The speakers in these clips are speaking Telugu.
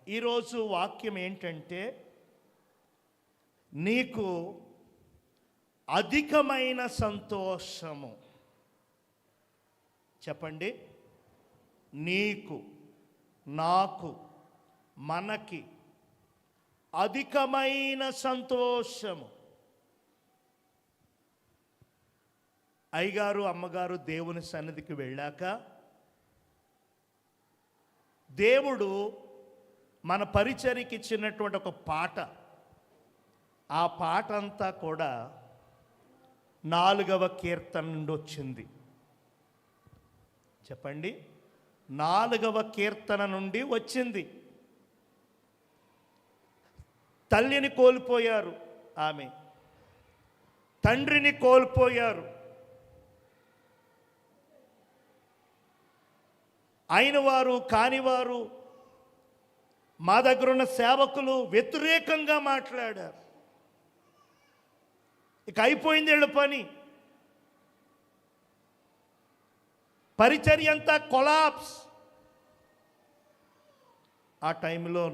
ఈరోజు వాక్యం ఏంటంటే, నీకు అధికమైన సంతోషము. చెప్పండి. నీకు, నాకు, మనకి అధికమైన సంతోషము. అయ్యగారు అమ్మగారు దేవుని సన్నిధికి వెళ్ళాక దేవుడు మన పరిచర్యకి ఇచ్చినటువంటి ఒక పాట, ఆ పాట అంతా కూడా 4వ కీర్తన నుండి వచ్చింది. చెప్పండి. 4వ కీర్తన నుండి వచ్చింది. తల్లిని కోల్పోయారు ఆమె, తండ్రిని కోల్పోయారు. అయిన వారు కానివారు, మా దగ్గర ఉన్న సేవకులు వ్యతిరేకంగా మాట్లాడారు. ఇక అయిపోయింది వీళ్ళ పని. పరిచర్య అంతా కొలాప్స్. ఆ టైంలో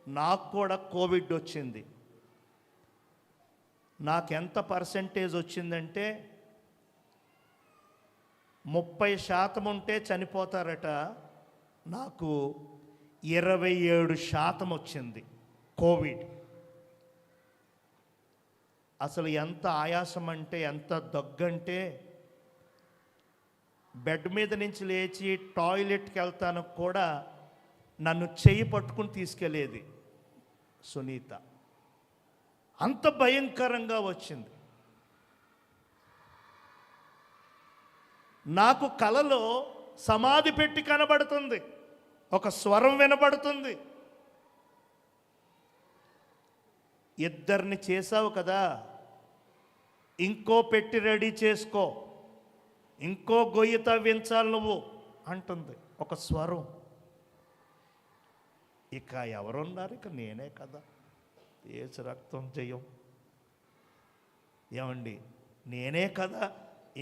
నాకు కూడా కోవిడ్ వచ్చింది. నాకెంత పర్సెంటేజ్ వచ్చిందంటే 30% ఉంటే చనిపోతారట, నాకు 27% వచ్చింది కోవిడ్. అసలు ఎంత ఆయాసం అంటే, ఎంత దగ్గంటే, బెడ్ మీద నుంచి లేచి టాయిలెట్కి వెళ్తాను కూడా నన్ను చెయ్యి పట్టుకుని తీసుకెళ్ళేది సునీత. అంత భయంకరంగా వచ్చింది. నాకు కలలో సమాధి పెట్టి కనబడుతుంది, ఒక స్వరం వినబడుతుంది. ఇద్దరిని చేసావు కదా, ఇంకో పెట్టి రెడీ చేసుకో, ఇంకో గొయ్యి తవ్వించాలి నువ్వు అంటుంది ఒక స్వరం. ఇక ఎవరున్నారు? ఇక నేనే కదా. యేసు రక్తం జయం. ఏమండి, నేనే కదా.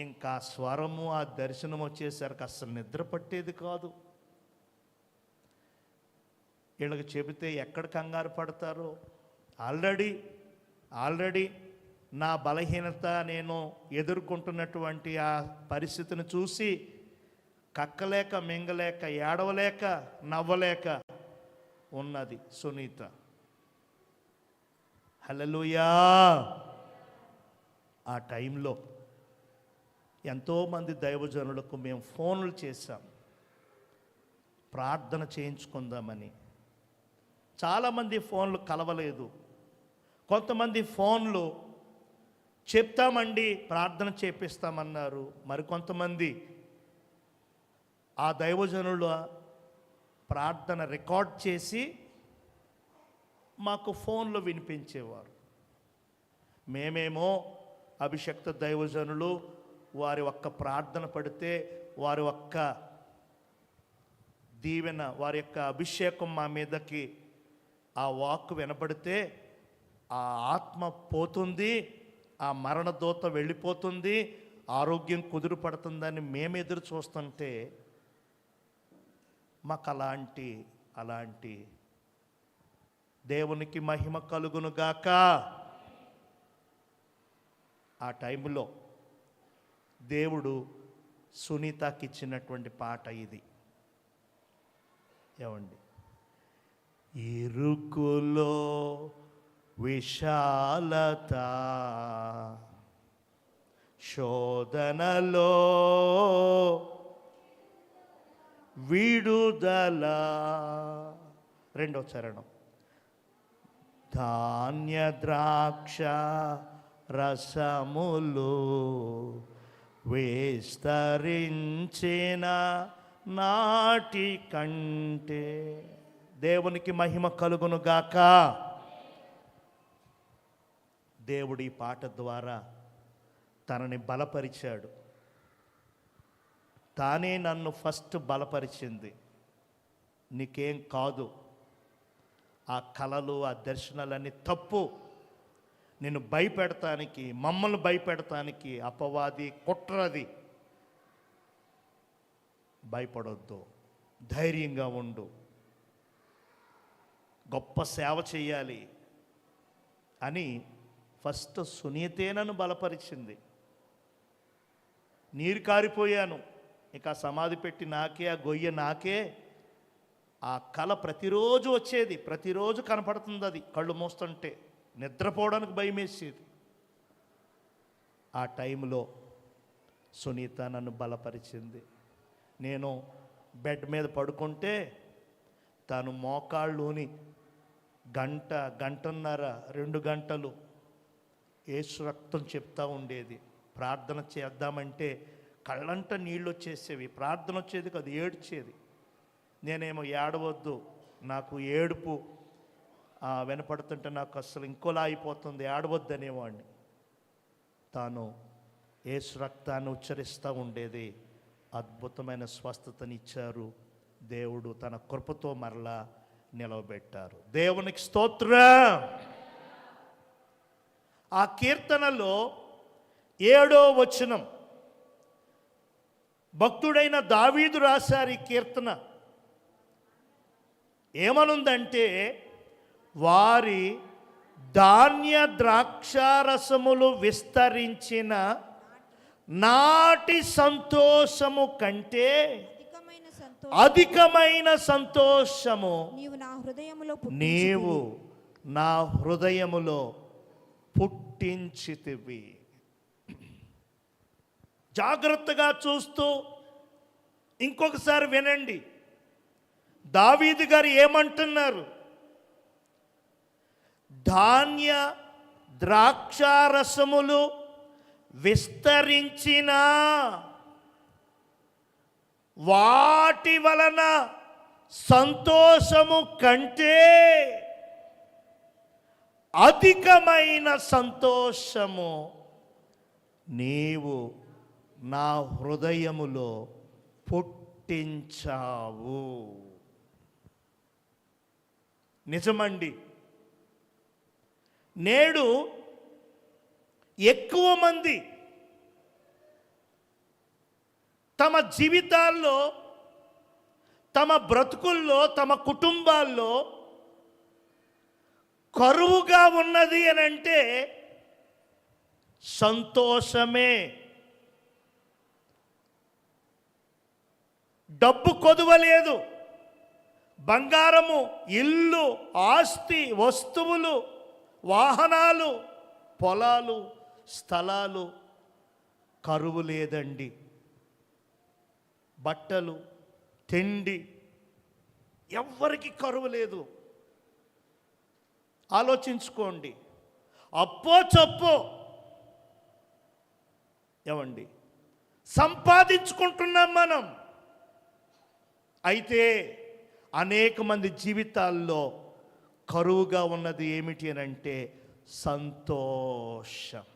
ఇంకా స్వరము, ఆ దర్శనం వచ్చేసరికి అస్సలు నిద్ర పట్టేది కాదు. వీళ్ళకి చెబితే ఎక్కడ కంగారు పడతారో. ఆల్రెడీ నా బలహీనత, నేను ఎదుర్కొంటున్నటువంటి ఆ పరిస్థితిని చూసి కక్కలేక, మింగలేక, ఏడవలేక, నవ్వలేక ఉన్నది సునీత. హల్లెలూయా. ఆ టైంలో ఎంతోమంది దైవజనులకు మేము ఫోన్లు చేశాం, ప్రార్థన చేయించుకుందామని. చాలామంది ఫోన్లు కలవలేదు. కొంతమంది ఫోన్లు చెప్తామండి, ప్రార్థన చేపిస్తామన్నారు. మరికొంతమంది ఆ దైవజనుల ప్రార్థన రికార్డ్ చేసి మాకు ఫోన్లో వినిపించేవారు. మేమేమో అభిషక్త దైవజనులు వారి ఒక్క ప్రార్థన పడితే, వారి ఒక్క దీవెన, వారి యొక్క అభిషేకం మా మీదకి, ఆ వాక్కు వినపడితే ఆ ఆత్మ పోతుంది, ఆ మరణదూత వెళ్ళిపోతుంది, ఆరోగ్యం కుదురుపడుతుందని మేము ఎదురు చూస్తుంటే మాకు అలాంటి దేవునికి మహిమ కలుగునుగాక. ఆ టైంలో దేవుడు సునీతకి ఇచ్చినటువంటి పాట ఇది. ఏమండి, ఇరుకులో విశాలత, శోధనలో విడుదల. 2వ చరణం. ధాన్య ద్రాక్ష రసములు విస్తరించిన నాటి కంటే. దేవునికి మహిమ కలుగును గాక. దేవుడి పాట ద్వారా తనని బలపరిచాడు. తానే నన్ను ఫస్ట్ బలపరిచింది. నీకేం కాదు, ఆ కలలు, ఆ దర్శనాలన్నీ తప్పు, నిన్ను భయపెడతానికి, మమ్మల్ని భయపెడతానికి అపవాది కుట్రది. భయపడొద్దు, ధైర్యంగా ఉండు. గొప్ప సేవ చేయాలి అని ఫస్ట్ సునీతే నన్ను బలపరిచింది. నీరు కారిపోయాను, ఇక ఆ సమాధి పెట్టి నాకే, ఆ గొయ్య నాకే. ఆ కళ ప్రతిరోజు వచ్చేది, ప్రతిరోజు కనపడుతుంది. అది కళ్ళు మూస్తుంటే నిద్రపోవడానికి భయమేసేది. ఆ టైంలో సునీత నన్ను బలపరిచింది. నేను బెడ్ మీద పడుకుంటే తను మోకాళ్ళుని గంటన్నర 2 గంటలు యేసు రక్తం చెప్తా ఉండేది. ప్రార్థన చేద్దామంటే కళ్ళంట నీళ్ళు వచ్చేసేవి. ప్రార్థన వచ్చేది కాదు, ఏడ్చేది. నేనేమో ఏడవద్దు, నాకు ఏడుపు వినపడుతుంటే నాకు అసలు ఇంకోలా అయిపోతుంది, ఏడవద్దు అనేవాడిని. తాను యేసు రక్తాన్ని ఉచ్చరిస్తూ ఉండేది. అద్భుతమైన స్వస్థతనిచ్చారు. దేవుడు తన కృపతో మరలా నిలవబెట్టారు. దేవునికి స్తోత్రం. ఆ కీర్తనలో 7వ వచనం భక్తుడైన దావీదు రాశారు. ఈ కీర్తన ఏమనుందంటే, వారి ధాన్య ద్రాక్షారసములు విస్తరించిన నాటి సంతోషము కంటే అధికమైన సంతోషము నీవు నా హృదయములో పుట్టించితివి. జాగ్రత్తగా చూస్తూ ఇంకొకసారి వినండి. దావీదు గారు ఏమంటున్నారు? ధాన్య ద్రాక్షారసములు విస్తరించిన వాటి వలన సంతోషము కంటే అధికమైన సంతోషము నీవు నా హృదయములో పుట్టించావు. నిజమండి. నేడు ఎక్కువ మంది తమ జీవితాల్లో, తమ బ్రతుకుల్లో, తమ కుటుంబాల్లో కరువుగా ఉన్నది అని అంటే సంతోషమే. డబ్బు కొదువలేదు. బంగారము, ఇల్లు, ఆస్తి, వస్తువులు, వాహనాలు, పొలాలు, స్థలాలు కరువు లేదండి. బట్టలు, తిండి, ఎవ్వరికి కరువు లేదు. ఆలోచించుకోండి. అప్పో చప్పో ఏమండి సంపాదించుకుంటున్నాం మనం. అయితే అనేక మంది జీవితాల్లో కరువుగా ఉన్నది ఏమిటి అని అంటే సంతోషం.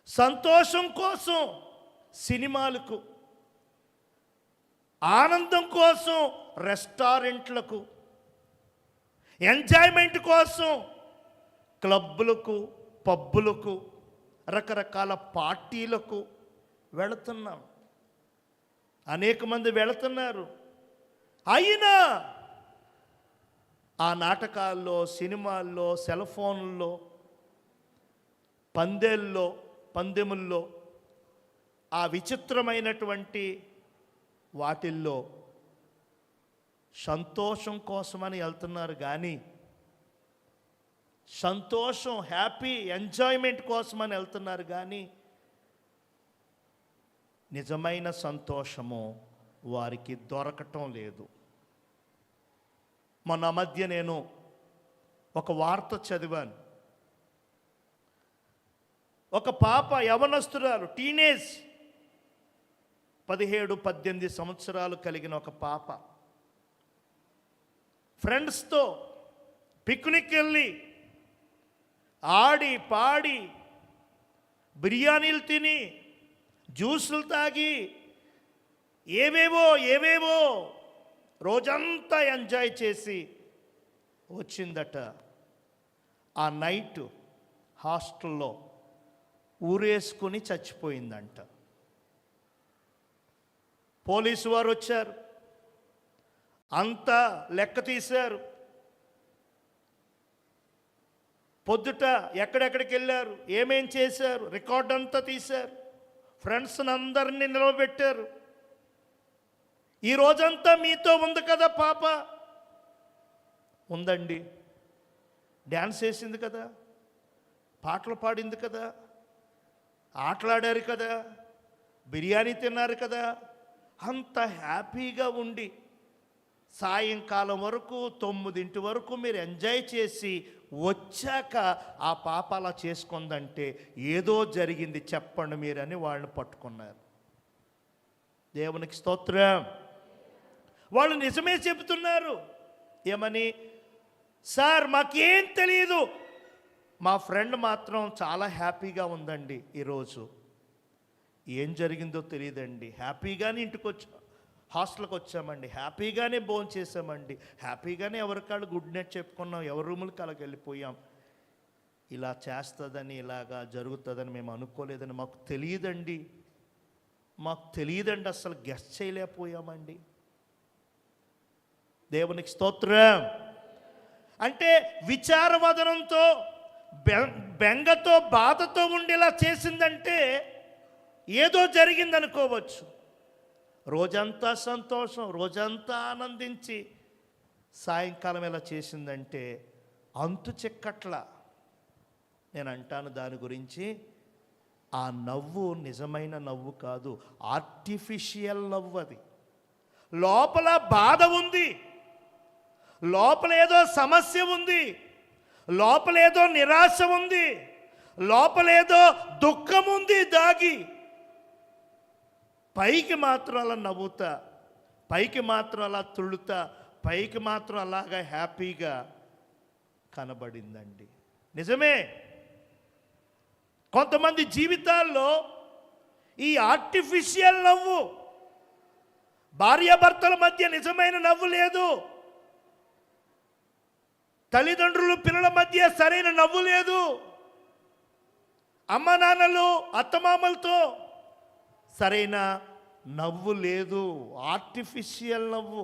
సంతోషం కోసం సినిమాలకు, ఆనందం కోసం రెస్టారెంట్లకు, ఎంజాయ్మెంట్ కోసం క్లబ్బులకు, పబ్బులకు, రకరకాల పార్టీలకు వెళుతున్నాం. అనేక మంది వెళుతున్నారు. అయినా ఆ నాటకాల్లో, సినిమాల్లో, సెల్ ఫోన్లో, పందెముల్లో, ఆ విచిత్రమైనటువంటి వాటిల్లో సంతోషం కోసమని వెళ్తున్నారు. కానీ సంతోషం, హ్యాపీ ఎంజాయ్మెంట్ కోసమని వెళ్తున్నారు. కానీ నిజమైన సంతోషము వారికి దొరకటం లేదు. మొన్న మధ్య నేను ఒక వార్త చదివాను. ఒక పాప, యవనస్తురాలు, టీనేజ్, 17-18 సంవత్సరాలు కలిగిన ఒక పాప ఫ్రెండ్స్తో పిక్నిక్ వెళ్ళి ఆడి పాడి బిర్యానీలు తిని జ్యూసులు తాగి ఏవేవో రోజంతా ఎంజాయ్ చేసి వచ్చిందట. ఆ నైట్ హాస్టల్లో ఊరేసుకుని చచ్చిపోయిందంట. పోలీసు వారు వచ్చారు, అంతా లెక్క తీశారు. పొద్దుట ఎక్కడెక్కడికి వెళ్ళారు, ఏమేం చేశారు, రికార్డ్ అంతా తీశారు, ఫ్రెండ్స్ని అందరినీ నిలవబెట్టారు. ఈ రోజంతా మీతో ఉంది కదా పాప, ఉందండి. డ్యాన్స్ చేసింది కదా, పాటలు పాడింది కదా, ఆటలాడారు కదా, బిర్యానీ తిన్నారు కదా, అంత హ్యాపీగా ఉండి సాయంకాలం వరకు 9 వరకు మీరు ఎంజాయ్ చేసి వచ్చాక ఆ పాప అలా చేసుకుందంటే ఏదో జరిగింది చెప్పండి మీరని వాళ్ళని పట్టుకున్నారు. దేవునికి స్తోత్రం. వాళ్ళు నిజమే చెబుతున్నారు. ఏమని? సార్ మాకేం తెలియదు, మా ఫ్రెండ్ మాత్రం చాలా హ్యాపీగా ఉందండి, ఈరోజు ఏం జరిగిందో తెలియదండి, హ్యాపీగానే హాస్టల్కి వచ్చామండి, హ్యాపీగానే భోజనం చేసామండి, హ్యాపీగానే ఎవరికాళ్ళు గుడ్ నైట్ చెప్పుకున్నాం, ఎవరి రూములకి అలాగ వెళ్ళిపోయాం, ఇలా చేస్తుందని ఇలాగా జరుగుతుందని మేము అనుకోలేదని మాకు తెలియదండి, అసలు గెస్ట్ చేయలేకపోయామండి. దేవునికి స్తోత్రం. అంటే విచారవదనంతో బెంగతో బాధతో ఉండేలా చేసిందంటే ఏదో జరిగిందనుకోవచ్చు. రోజంతా సంతోషం, రోజంతా ఆనందించి సాయంకాలం ఎలా చేసిందంటే అంతు చిక్కట్లా. నేను అంటాను దాని గురించి, ఆ నవ్వు నిజమైన నవ్వు కాదు, ఆర్టిఫిషియల్ నవ్వు. అది లోపల బాధ ఉంది, లోపల ఏదో సమస్య ఉంది, లోపల ఏదో నిరాశ ఉంది, లోపల ఏదో దుఃఖం ఉంది దాగి. పైకి మాత్రం అలా నవ్వుతా, పైకి మాత్రం అలా తుళ్ళుతా, పైకి మాత్రం అలాగా హ్యాపీగా కనబడిందండి. నిజమే, కొంతమంది జీవితాల్లో ఈ ఆర్టిఫిషియల్ నవ్వు, భార్యాభర్తల మధ్య నిజమైన నవ్వు లేదు, తల్లిదండ్రులు పిల్లల మధ్య సరైన నవ్వు లేదు, అమ్మ నాన్నలు అత్తమామలతో సరైన నవ్వు లేదు, ఆర్టిఫిషియల్ నవ్వు.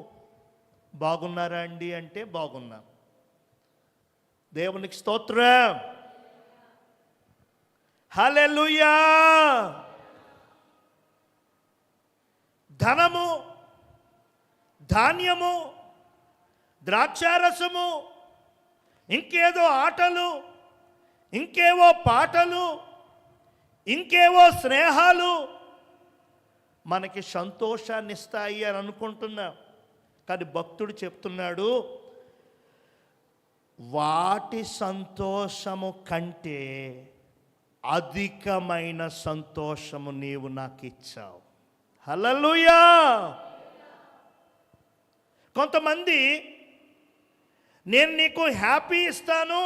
బాగున్నారా అండి అంటే బాగున్నాం. దేవునికి స్తోత్రం. హల్లెలూయా. ధనము, ధాన్యము, ద్రాక్షారసము, ఇంకేదో ఆటలు, ఇంకేవో పాటలు, ఇంకేవో స్నేహాలు మనకి సంతోషాన్ని ఇస్తాయి అని అనుకుంటున్నాం. కానీ భక్తుడు చెప్తున్నాడు, వాటి సంతోషము కంటే అధికమైన సంతోషము నీవు నాకు ఇచ్చావు. హల్లెలూయా. కొంతమంది నేను నీకు హ్యాపీ ఇస్తాను,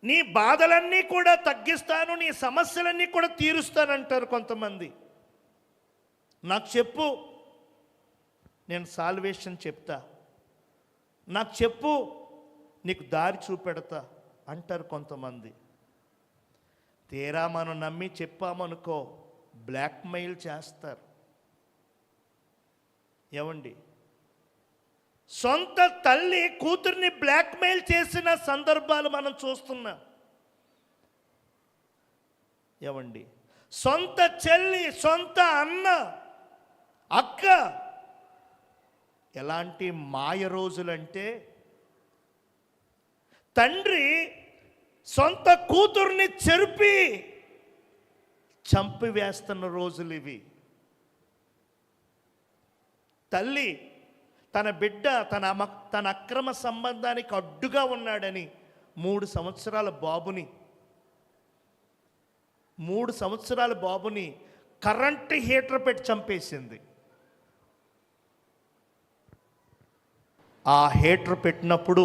నీ బాధలన్నీ కూడా తగ్గిస్తాను, నీ సమస్యలన్నీ కూడా తీరుస్తానంటారు కొంతమంది. నాకు చెప్పు, నేను సాల్వేషన్ చెప్తా, నాకు చెప్పు, నీకు దారి చూపెడతా అంటారు కొంతమంది. తీరా మనం నమ్మి చెప్పామనుకో బ్లాక్మెయిల్ చేస్తారు. ఏమండి, సొంత తల్లి కూతుర్ని బ్లాక్మెయిల్ చేసిన సందర్భాలు మనం చూస్తున్నాం. ఏమండి, సొంత చెల్లి, సొంత అన్న, అక్క, ఎలాంటి మాయ రోజులంటే తండ్రి సొంత కూతుర్ని చెరిపి చంపివేస్తున్న రోజులు ఇవి. తల్లి తన బిడ్డ తన అక్రమ సంబంధానికి అడ్డుగా ఉన్నాడని 3 సంవత్సరాల బాబుని కరెంటు హీటర్ పెట్టి చంపేసింది. ఆ హీటర్ పెట్టినప్పుడు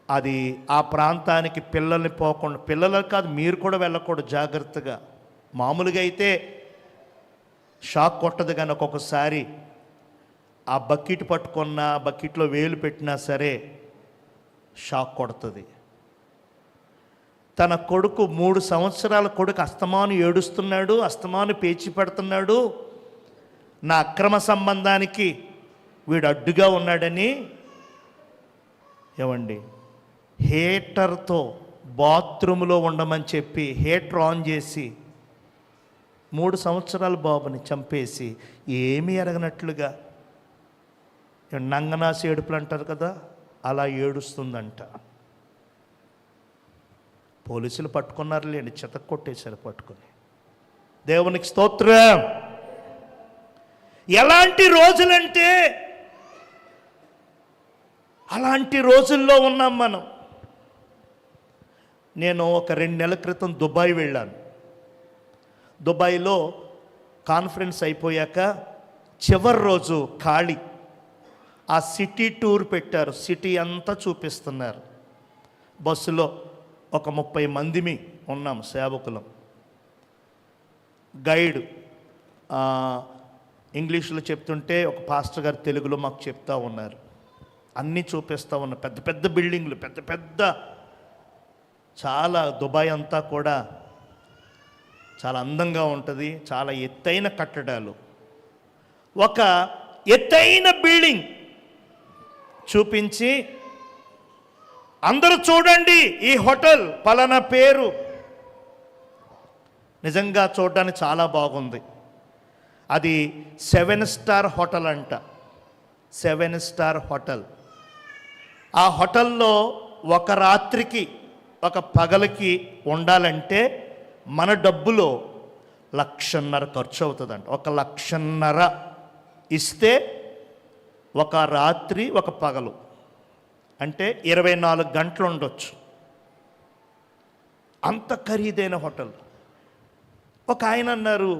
అది ఆ ప్రాంతానికి పిల్లల్ని పోకుండా, పిల్లలు కాదు మీరు కూడా వెళ్ళకూడదు జాగ్రత్తగా. మామూలుగా అయితే షాక్ కొట్టదు, కానీ ఒక్కొక్కసారి ఆ బకెట్ పట్టుకున్నా, బకెట్లో వేలు పెట్టినా సరే షాక్ కొడుతుంది. తన కొడుకు 3 సంవత్సరాల కొడుకు అస్తమాను ఏడుస్తున్నాడు, అస్తమాను పేచి పెడుతున్నాడు, నా అక్రమ సంబంధానికి వీడు అడ్డుగా ఉన్నాడని ఏమండి, హీటర్తో బాత్రూంలో ఉండమని చెప్పి హీటర్ ఆన్ చేసి 3 సంవత్సరాల బాబుని చంపేసి ఏమీ ఎరగనట్లుగా నంగనాసి ఏడుపులు అంటారు కదా, అలా ఏడుస్తుందంట. పోలీసులు పట్టుకున్నారు లేండి, చెతక్కొట్టేశారు పట్టుకుని. దేవునికి స్తోత్రం. ఎలాంటి రోజులంటే అలాంటి రోజుల్లో ఉన్నాం మనం. నేను ఒక 2 నెలల క్రితం దుబాయ్ వెళ్ళాను. దుబాయ్లో కాన్ఫరెన్స్ అయిపోయాక చివరి రోజు ఖాళీ, ఆ సిటీ టూర్ పెట్టారు, సిటీ అంతా చూపిస్తున్నారు. బస్సులో ఒక 30 మందిమి ఉన్నాం సేవకులం. గైడ్ ఇంగ్లీష్లో చెప్తుంటే ఒక పాస్టర్ గారు తెలుగులో మాకు చెప్తా ఉన్నారు. అన్నీ చూపిస్తూ ఉన్నారు. పెద్ద పెద్ద బిల్డింగ్లు, పెద్ద పెద్ద, చాలా దుబాయ్ అంతా కూడా చాలా అందంగా ఉంటుంది. చాలా ఎత్తైన కట్టడాలు. ఒక ఎత్తైన బిల్డింగ్ చూపించి, అందరూ చూడండి ఈ హోటల్ పలానా పేరు. నిజంగా చూడడానికి చాలా బాగుంది. అది 7 స్టార్ హోటల్ అంట. 7 స్టార్ హోటల్. ఆ హోటల్లో ఒక రాత్రికి, ఒక పగలకి ఉండాలంటే మన డబ్బులో 1,50,000 ఖర్చు అవుతుందంట. 1,50,000 ఇస్తే ఒక రాత్రి ఒక పగలు అంటే 24 గంటలు ఉండొచ్చు. అంత ఖరీదైన హోటల్. ఒక ఆయన అన్నారు,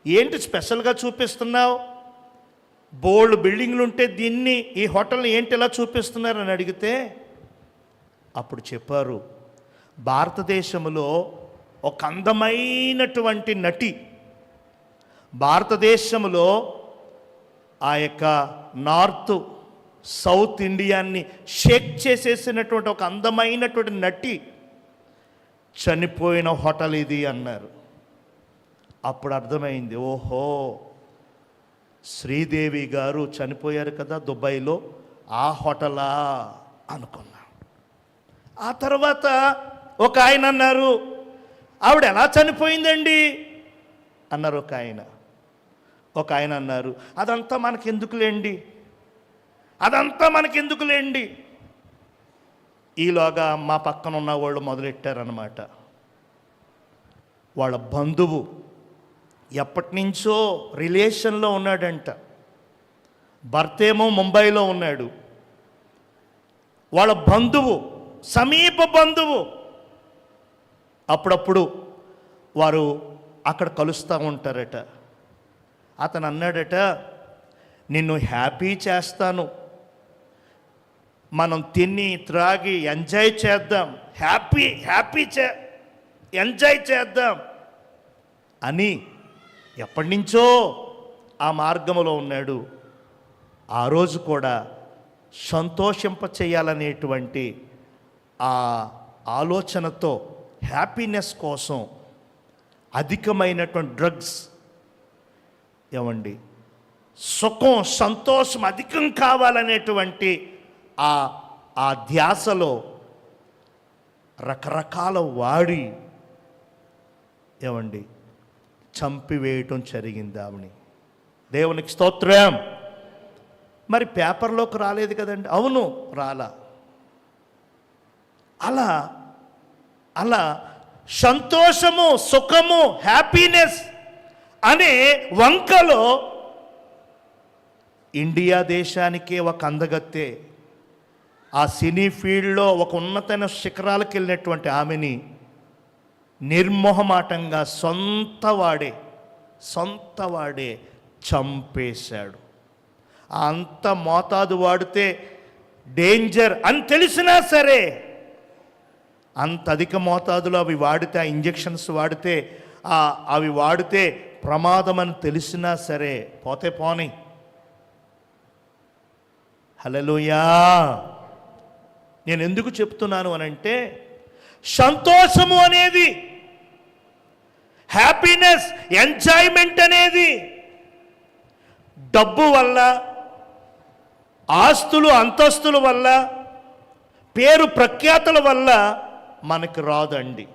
ఏంటి స్పెషల్గా చూపిస్తున్నావు, బోల్డ్ బిల్డింగ్లు ఉంటే దీన్ని, ఈ హోటల్ని ఏంటి ఇలా చూపిస్తున్నారు అని అడిగితే అప్పుడు చెప్పారు, భారతదేశంలో ఒక అందమైనటువంటి నటి, భారతదేశంలో ఆ యొక్క నార్త్ సౌత్ ఇండియాన్ని షేక్ చేసేసినటువంటి ఒక అందమైనటువంటి నటి చనిపోయిన హోటల్ ఇది అన్నారు. అప్పుడు అర్థమైంది, ఓహో శ్రీదేవి గారు చనిపోయారు కదా దుబాయ్లో, ఆ హోటలా అనుకున్నా. ఆ తర్వాత ఒక ఆయన అన్నారు, ఆవిడ ఎలా చనిపోయిందండి అన్నారు. ఒక ఆయన అన్నారు, అదంతా మనకెందుకులేండి, అదంతా మనకెందుకులేండి. ఈలోగా మా పక్కన ఉన్న వాళ్ళు మొదలెట్టారనమాట. వాళ్ళ బంధువు ఎప్పటి నుంచో రిలేషన్లో ఉన్నాడంట. భర్త ఏమో ముంబైలో ఉన్నాడు. వాళ్ళ బంధువు, సమీప బంధువు, అప్పుడప్పుడు వారు అక్కడ కలుస్తూ ఉంటారట. అతను అన్నాడట, నిన్ను హ్యాపీ చేస్తాను, మనం తిని త్రాగి ఎంజాయ్ చేద్దాం, ఎంజాయ్ చేద్దాం అని ఎప్పటి నుంచో ఆ మార్గంలో ఉన్నాడు. ఆ రోజు కూడా సంతోషింప చేయాలనేటువంటి ఆ ఆలోచనతో హ్యాపీనెస్ కోసం అధికమైనటువంటి డ్రగ్స్, ఏమండి, సుఖం సంతోషం అధికం కావాలనేటువంటి ఆ ధ్యాసలో రకరకాల వాడి, ఏమండి, చంపివేయటం జరిగింది ఆవిని. దేవునికి స్తోత్రం. మరి పేపర్లోకి రాలేదు కదండి. అవును, రాలా. అలా సంతోషము, సుఖము, హ్యాపీనెస్ అనే వంకలో ఇండియా దేశానికే ఒక అందగత్తే, ఆ సినీ ఫీల్డ్లో ఒక ఉన్నతమైన శిఖరాలకు వెళ్ళినటువంటి ఆమెని నిర్మోహమాటంగా సొంత వాడే చంపేశాడు. అంత మోతాదు వాడితే డేంజర్ అని తెలిసినా సరే, అంత అధిక మోతాదులో అవి వాడితే, ఆ ఇంజెక్షన్స్ వాడితే, అవి వాడితే ప్రమాదం అని తెలిసినా సరే పోతే పోనీ. హల్లెలూయా. నేను ఎందుకు చెప్తున్నాను అనంటే, సంతోషము అనేది, హ్యాపీనెస్, ఎంజాయ్మెంట్ అనేది డబ్బు వల్ల, ఆస్తులు అంతస్తుల వల్ల, పేరు ప్రఖ్యాతుల వల్ల మనకు రాదండి.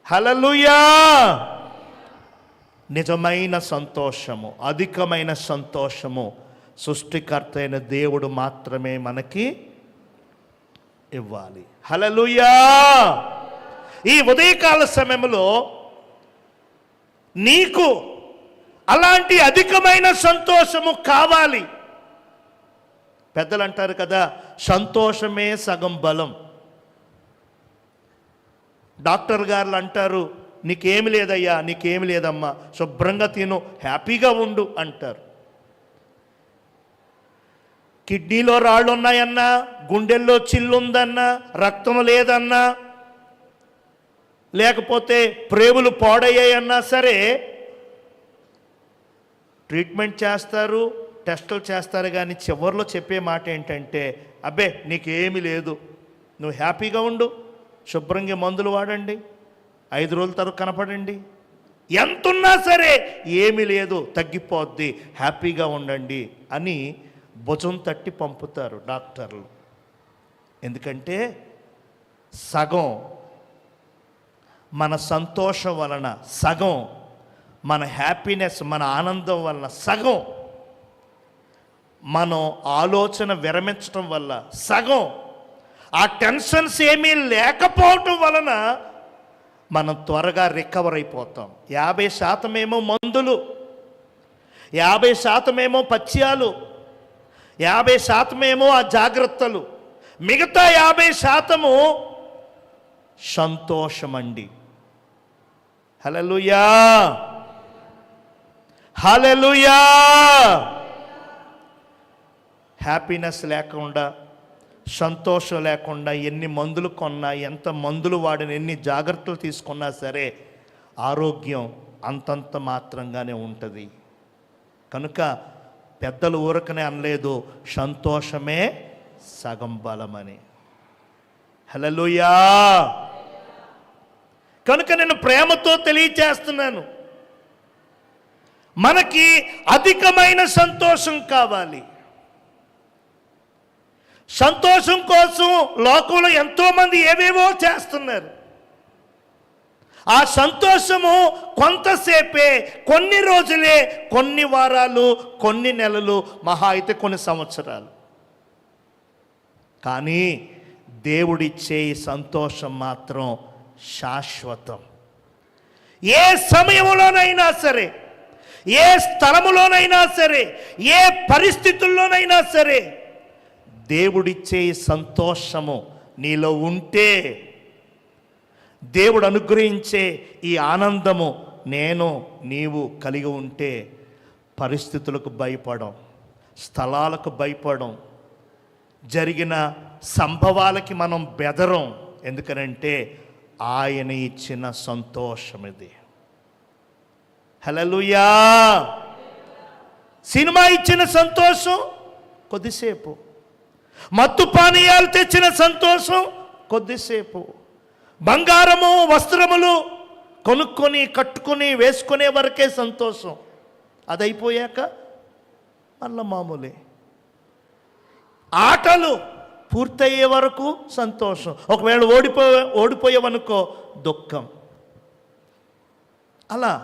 హల్లెలూయా. నిజమైన సంతోషము, అధికమైన సంతోషము సృష్టికర్త అయిన దేవుడు మాత్రమే మనకి ఇవ్వాలి. హల్లెలూయా. ఈ ఉదయకాల సమయంలో నీకు అలాంటి అధికమైన సంతోషము కావాలి. పెద్దలు అంటారు కదా, సంతోషమే సగం బలం. డాక్టర్ గారు అంటారు, నీకేమి లేదయ్యా, నీకేమి లేదమ్మా, శుభ్రంగా తిను, హ్యాపీగా ఉండు అంటారు. కిడ్నీలో రాళ్ళు ఉన్నాయన్నా, గుండెల్లో చిల్లుందన్నా, రక్తం లేదన్నా, లేకపోతే ప్రేగులు పాడయ్యాయన్నా సరే ట్రీట్మెంట్ చేస్తారు, టెస్టులు చేస్తారు. కానీ చివరిలో చెప్పే మాట ఏంటంటే, అబ్బే నీకేమీ లేదు, నువ్వు హ్యాపీగా ఉండు, శుభ్రంగా మందులు వాడండి, 5 రోజుల తర్వాత కనపడండి, ఎంతున్నా సరే ఏమీ లేదు, తగ్గిపోద్ది, హ్యాపీగా ఉండండి అని భుజం తట్టి పంపుతారు డాక్టర్లు. ఎందుకంటే సగం మన సంతోషం వలన, సగం మన హ్యాపీనెస్, మన ఆనందం వలన, సగం మనం ఆలోచన విరమించడం వల్ల, సగం ఆ టెన్షన్స్ ఏమీ లేకపోవటం వలన మనం త్వరగా రికవర్ అయిపోతాం. 50% ఏమో మందులు, 50% ఏమో పథ్యాలు, 50% ఏమో ఆ జాగ్రత్తలు, మిగతా 50% సంతోషమండి. హల్లెలూయా. హల్లెలూయా. హ్యాపీనెస్ లేకుండా, సంతోషం లేకుండా ఎన్ని మందులు కొన్నా, ఎంత మందులు వాడిన, ఎన్ని జాగ్రత్తలు తీసుకున్నా సరే ఆరోగ్యం అంతంత మాత్రంగానే ఉంటుంది. కనుక పెద్దలు ఊరకనే అనలేదు, సంతోషమే సగం బలమని. హల్లెలూయా. కనుక నేను ప్రేమతో తెలియచేస్తున్నాను, మనకి అధికమైన సంతోషం కావాలి. సంతోషం కోసం లోకంలో ఎంతోమంది ఏవేవో చేస్తున్నారు. ఆ సంతోషము కొంతసేపే, కొన్ని రోజులే, కొన్ని వారాలు, కొన్ని నెలలు, మహా అయితే కొన్ని సంవత్సరాలు. కానీ దేవుడిచ్చే ఈ సంతోషం మాత్రం శాశ్వతం. ఏ సమయంలోనైనా సరే, ఏ స్థలములోనైనా సరే, ఏ పరిస్థితుల్లోనైనా సరే దేవుడిచ్చే ఈ సంతోషము నీలో ఉంటే, దేవుడు అనుగ్రహించే ఈ ఆనందము నీవు కలిగి ఉంటే, పరిస్థితులకు భయపడం, స్థలాలకు భయపడం, జరిగిన సంభవాలకి మనం బెదరం. ఎందుకనంటే ఆయన ఇచ్చిన సంతోషం ఇది. హల్లెలూయా. సినిమా ఇచ్చిన సంతోషం కొద్దిసేపు, మత్తు పానీయాలు తెచ్చిన సంతోషం కొద్దిసేపు, బంగారము వస్త్రములు కొనుక్కొని కట్టుకొని వేసుకునే వరకే సంతోషం, అది అయిపోయాక మళ్ళా మామూలే. ఆటలు పూర్తయ్యే వరకు సంతోషం, ఒకవేళ ఓడిపోయావనుకో దుఃఖం. అలా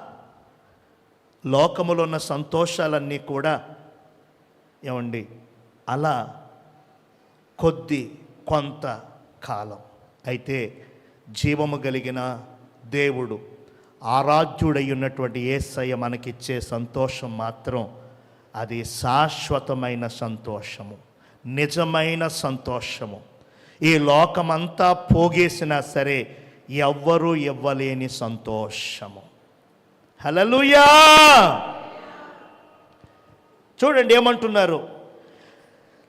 లోకములో ఉన్న సంతోషాలన్నీ కూడా ఏమండి అలా కొంత కాలం. అయితే జీవము కలిగిన దేవుడు, ఆరాధ్యుడై ఉన్నటువంటి యేసయ్య మనకిచ్చే సంతోషం మాత్రం అది శాశ్వతమైన సంతోషము, నిజమైన సంతోషము. ఈ లోకమంతా పోగేసినా సరే ఎవ్వరూ ఇవ్వలేని సంతోషము. హల్లెలూయా. చూడండి ఏమంటున్నారు,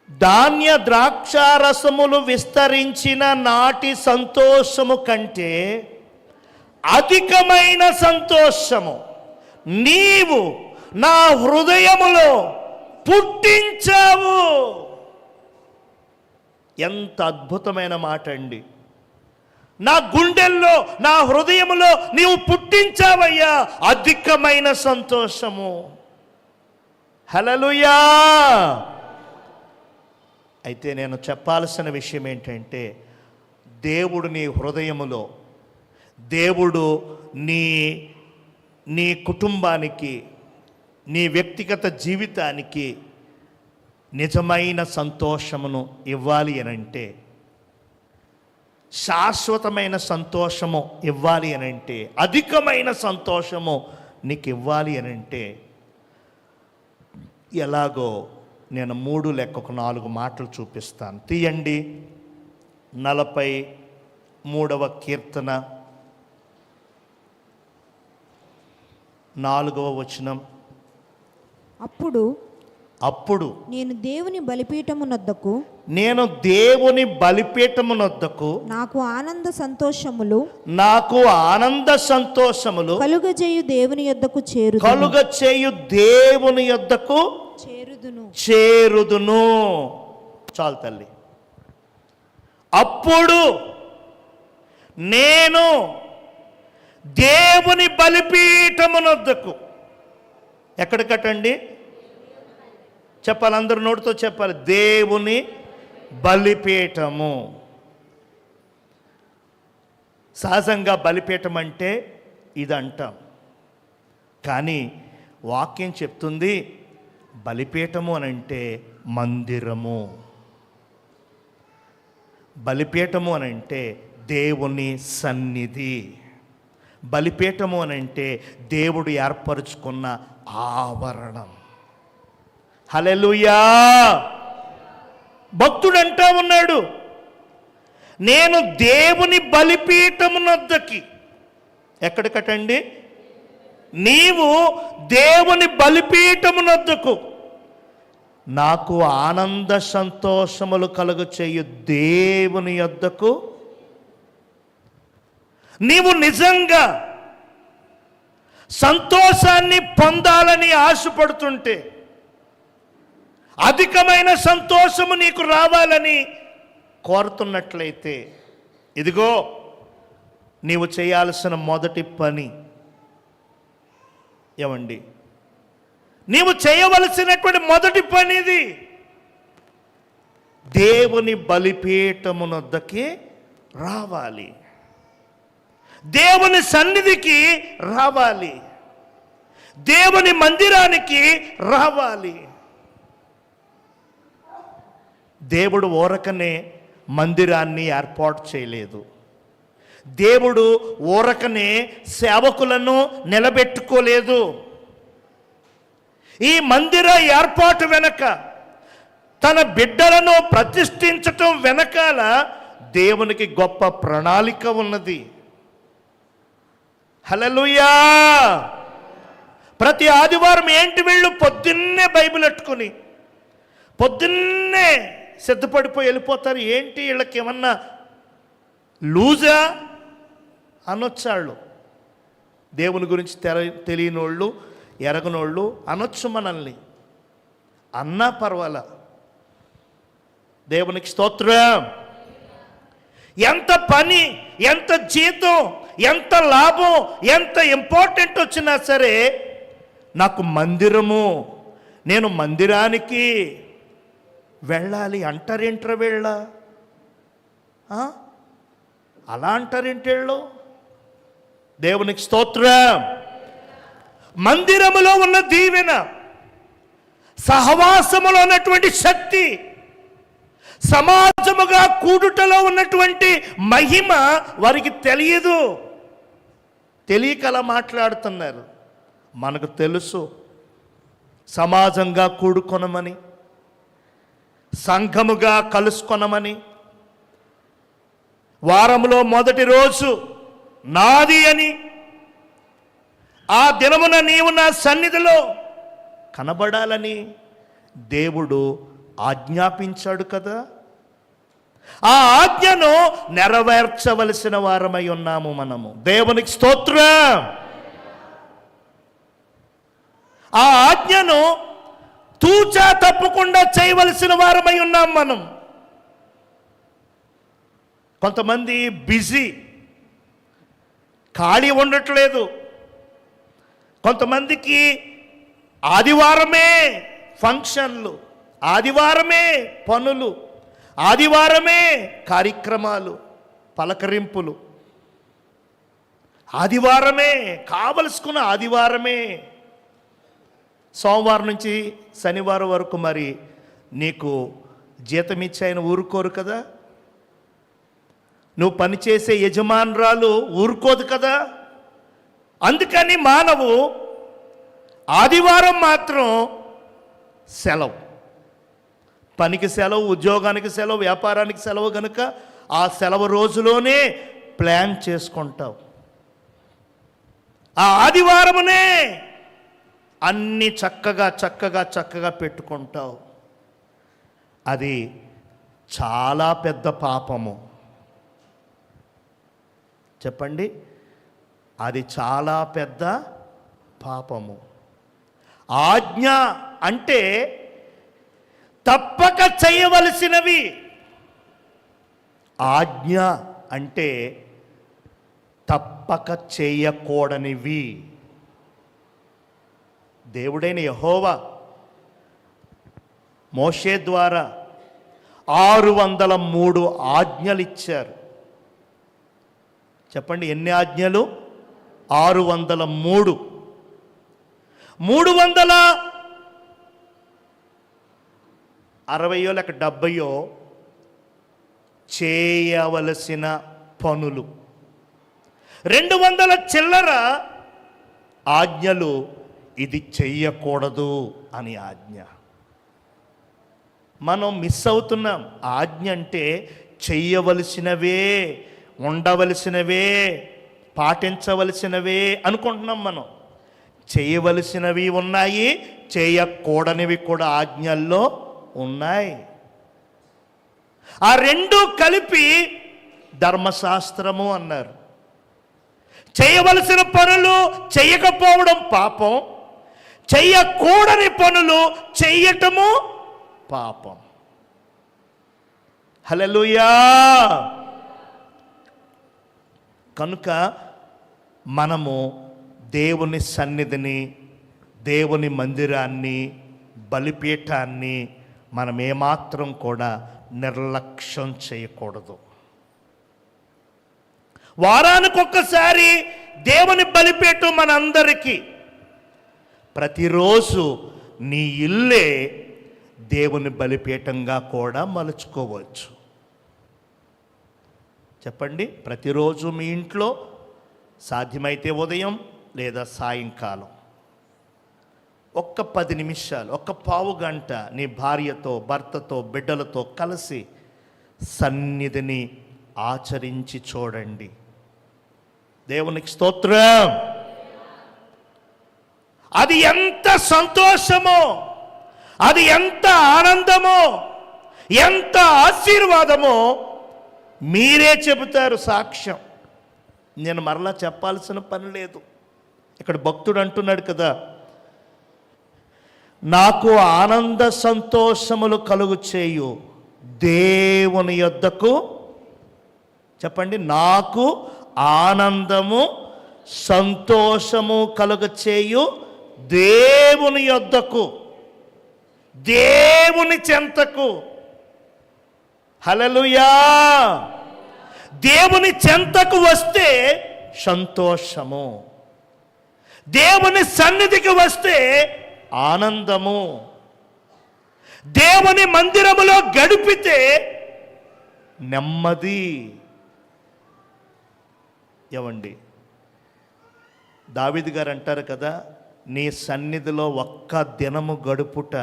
ధాన్య ద్రాక్షారసములు విస్తరించిన నాటి సంతోషము కంటే అధికమైన సంతోషము నీవు నా హృదయములో పుట్టించావు. ఎంత అద్భుతమైన మాట అండి. నా గుండెల్లో, నా హృదయములో నీవు పుట్టించావయ్యా అధికమైన సంతోషము. హల్లెలూయా. అయితే నేను చెప్పాల్సిన విషయం ఏంటంటే, దేవుడు నీ హృదయములో, దేవుడు నీ నీ కుటుంబానికి, నీ వ్యక్తిగత జీవితానికి నిజమైన సంతోషమును ఇవ్వాలి అనంటే, శాశ్వతమైన సంతోషము ఇవ్వాలి అనంటే, అధికమైన సంతోషము నీకు ఇవ్వాలి అనంటే ఎలాగో నేను 3 లేక 4 మాటలు చూపిస్తాను. తీయండి 43వ కీర్తన 4వ వచనం. అప్పుడు నేను దేవుని బలిపీఠమునొద్దకు నాకు ఆనంద సంతోషములు కలుగజేయు దేవుని యొద్దకు చేరుదును. చాలు తల్లి. అప్పుడు నేను దేవుని బలిపీఠమునొద్దకు, ఎక్కడికటండి చెప్పాలి, అందరూ నోటితో చెప్పాలి, దేవుని బలిపీఠము. సహజంగా బలిపీఠం అంటే ఇదంటాం, కానీ వాక్యం చెప్తుంది బలిపీఠము అనంటే మందిరము. బలిపీఠము అనంటే దేవుని సన్నిధి. బలిపీఠము అనంటే దేవుడు ఏర్పరుచుకున్న ఆవరణం. హల్లెలూయా. భక్తుడు అంటా ఉన్నాడు, నేను దేవుని బలిపీఠమునొద్దకి, ఎక్కడికటండి, నీవు దేవుని బలిపీఠమునొద్దకు నాకు ఆనంద సంతోషములు కలుగు చేయు దేవుని యొద్దకు. నీవు నిజంగా సంతోషాన్ని పొందాలని ఆశపడుతుంటే, అధికమైన సంతోషము నీకు రావాలని కోరుతున్నట్లయితే, ఇదిగో నీవు చేయాల్సిన మొదటి పని ఏమండి, నీవు చేయవలసినటువంటి మొదటి పని ఇది. దేవుని బలిపీఠమునొద్దకి రావాలి, దేవుని సన్నిధికి రావాలి, దేవుని మందిరానికి రావాలి. దేవుడు ఊరకనే మందిరాన్ని ఏర్పాటు చేయలేదు. దేవుడు ఊరకనే సేవకులను నిలబెట్టుకోలేదు. ఈ మందిర ఏర్పాటు వెనక, తన బిడ్డలను ప్రతిష్ఠించటం వెనకాల దేవునికి గొప్ప ప్రణాళిక ఉన్నది. హల్లెలూయా. ప్రతి ఆదివారం ఏంటి, వీళ్ళు పొద్దున్నే బైబిల్ పెట్టుకుని పొద్దున్నే సిద్ధపడిపోయి వెళ్ళిపోతారు. ఏంటి వీళ్ళకి ఏమన్నా లూజా అనొచ్చాళ్ళు, దేవుని గురించి తెలియనోళ్ళు, ఎరగనోళ్ళు అనొచ్చు మనల్ని, అన్నా పర్వాలా. దేవునికి స్తోత్రం. ఎంత పని, ఎంత జీతం, ఎంత లాభం, ఎంత ఇంపార్టెంట్ వచ్చినా సరే, నాకు మందిరము, నేను మందిరానికి వెళ్ళాలి అంటారేంట్రా వీళ్ళ, అలా అంటారేంటేళ్ళు. దేవునికి స్తోత్రం. మందిరములో ఉన్న దీవెన, సహవాసములో ఉన్నటువంటి శక్తి, సమాజముగా కూడుటలో ఉన్నటువంటి మహిమ వారికి తెలియదు. తెలియక అలా మాట్లాడుతున్నారు. మనకు తెలుసు, సమాజంగా కూడుకొనమని, సంఘముగా కలుసుకొనమని, వారంలో మొదటి రోజు నాది అని, ఆ దినమున నీవు నా సన్నిధిలో కనబడాలని దేవుడు ఆజ్ఞాపించాడు కదా. ఆ ఆజ్ఞను నెరవేర్చవలసిన వారమై ఉన్నాము మనము. దేవునికి స్తోత్రం. ఆ ఆజ్ఞను తూచా తప్పకుండా చేయవలసిన వారమై ఉన్నాం మనం. కొంతమంది బిజీ, ఖాళీ ఉండట్లేదు. కొంతమందికి ఆదివారమే ఫంక్షన్లు, ఆదివారమే పనులు, ఆదివారమే కార్యక్రమాలు. పలకరింపులు. ఆదివారమే కావలసుకున్న ఆదివారమే, సోమవారం నుంచి శనివారం వరకు మరి నీకు జీతం ఇచ్చి ఆయన ఊరుకోరు కదా, నువ్వు పనిచేసే యజమానురాలు ఊరుకోదు కదా. అందుకని మానవు ఆదివారం మాత్రం సెలవు, పనికి సెలవు, ఉద్యోగానికి సెలవు, వ్యాపారానికి సెలవు, కనుక ఆ సెలవు రోజులోనే ప్లాన్ చేసుకుంటావు. ఆ ఆదివారమునే అన్ని చక్కగా చక్కగా చక్కగా పెట్టుకుంటావు. అది చాలా పెద్ద పాపము. చెప్పండి, అది చాలా పెద్ద పాపము. ఆజ్ఞ అంటే తప్పక చేయవలసినవి. ఆజ్ఞ అంటే తప్పక చేయకూడనివి. దేవుడైన యెహోవా మోషే ద్వారా 603 ఆజ్ఞలు ఇచ్చారు. చెప్పండి, ఎన్ని ఆజ్ఞలు? 603. 360 లేక 70 చేయవలసిన పనులు, 200 చిల్లర ఆజ్ఞలు ఇది చెయ్యకూడదు అని ఆజ్ఞ. మనం మిస్ అవుతున్నాం. ఆజ్ఞ అంటే చెయ్యవలసినవే, ఉండవలసినవే, పాటించవలసినవే అనుకుంటున్నాం మనం. చేయవలసినవి ఉన్నాయి, చేయకూడనివి కూడా ఆజ్ఞల్లో ఉన్నాయి. ఆ రెండు కలిపి ధర్మశాస్త్రము అన్నారు. చేయవలసిన పనులు చేయకపోవడం పాపం, చెయ్యకూడని పనులు చెయ్యటము పాపం. హల్లెలూయా. కనుక మనము దేవుని సన్నిధిని, దేవుని మందిరాన్ని, బలిపీఠాన్ని మనం ఏమాత్రం కూడా నిర్లక్ష్యం చేయకూడదు. వారానికి ఒక్కసారి దేవుని బలిపీఠం మనందరికీ. ప్రతిరోజు నీ ఇల్లే దేవుని బలిపీఠంగా కూడా మలుచుకోవచ్చు. చెప్పండి, ప్రతిరోజు మీ ఇంట్లో సాధ్యమైతే ఉదయం లేదా సాయంకాలం ఒక్క 10 నిమిషాలు, ఒక్క పావు గంట నీ భార్యతో, భర్తతో, బిడ్డలతో కలిసి సన్నిధిని ఆచరించి చూడండి. దేవునికి స్తోత్రం. అది ఎంత సంతోషమో, అది ఎంత ఆనందమో, ఎంత ఆశీర్వాదమో మీరే చెబుతారు సాక్ష్యం. నేను మరలా చెప్పాల్సిన పని లేదు. ఇక్కడ భక్తుడు అంటున్నాడు కదా, నాకు ఆనంద సంతోషములు కలుగు చేయు దేవుని యొద్దకు. చెప్పండి, నాకు ఆనందము సంతోషము కలుగ చేయు దేవుని యొద్దకు, దేవుని చెంతకు. హల్లెలూయా. దేవుని చెంతకు వస్తే సంతోషము, దేవుని సన్నిధికి వస్తే ఆనందము, దేవుని మందిరములో గడిపితే నెమ్మది. ఏమండి, దావీదు గారు అంటారు కదా, నీ సన్నిధిలో ఒక్క దినము గడుపుట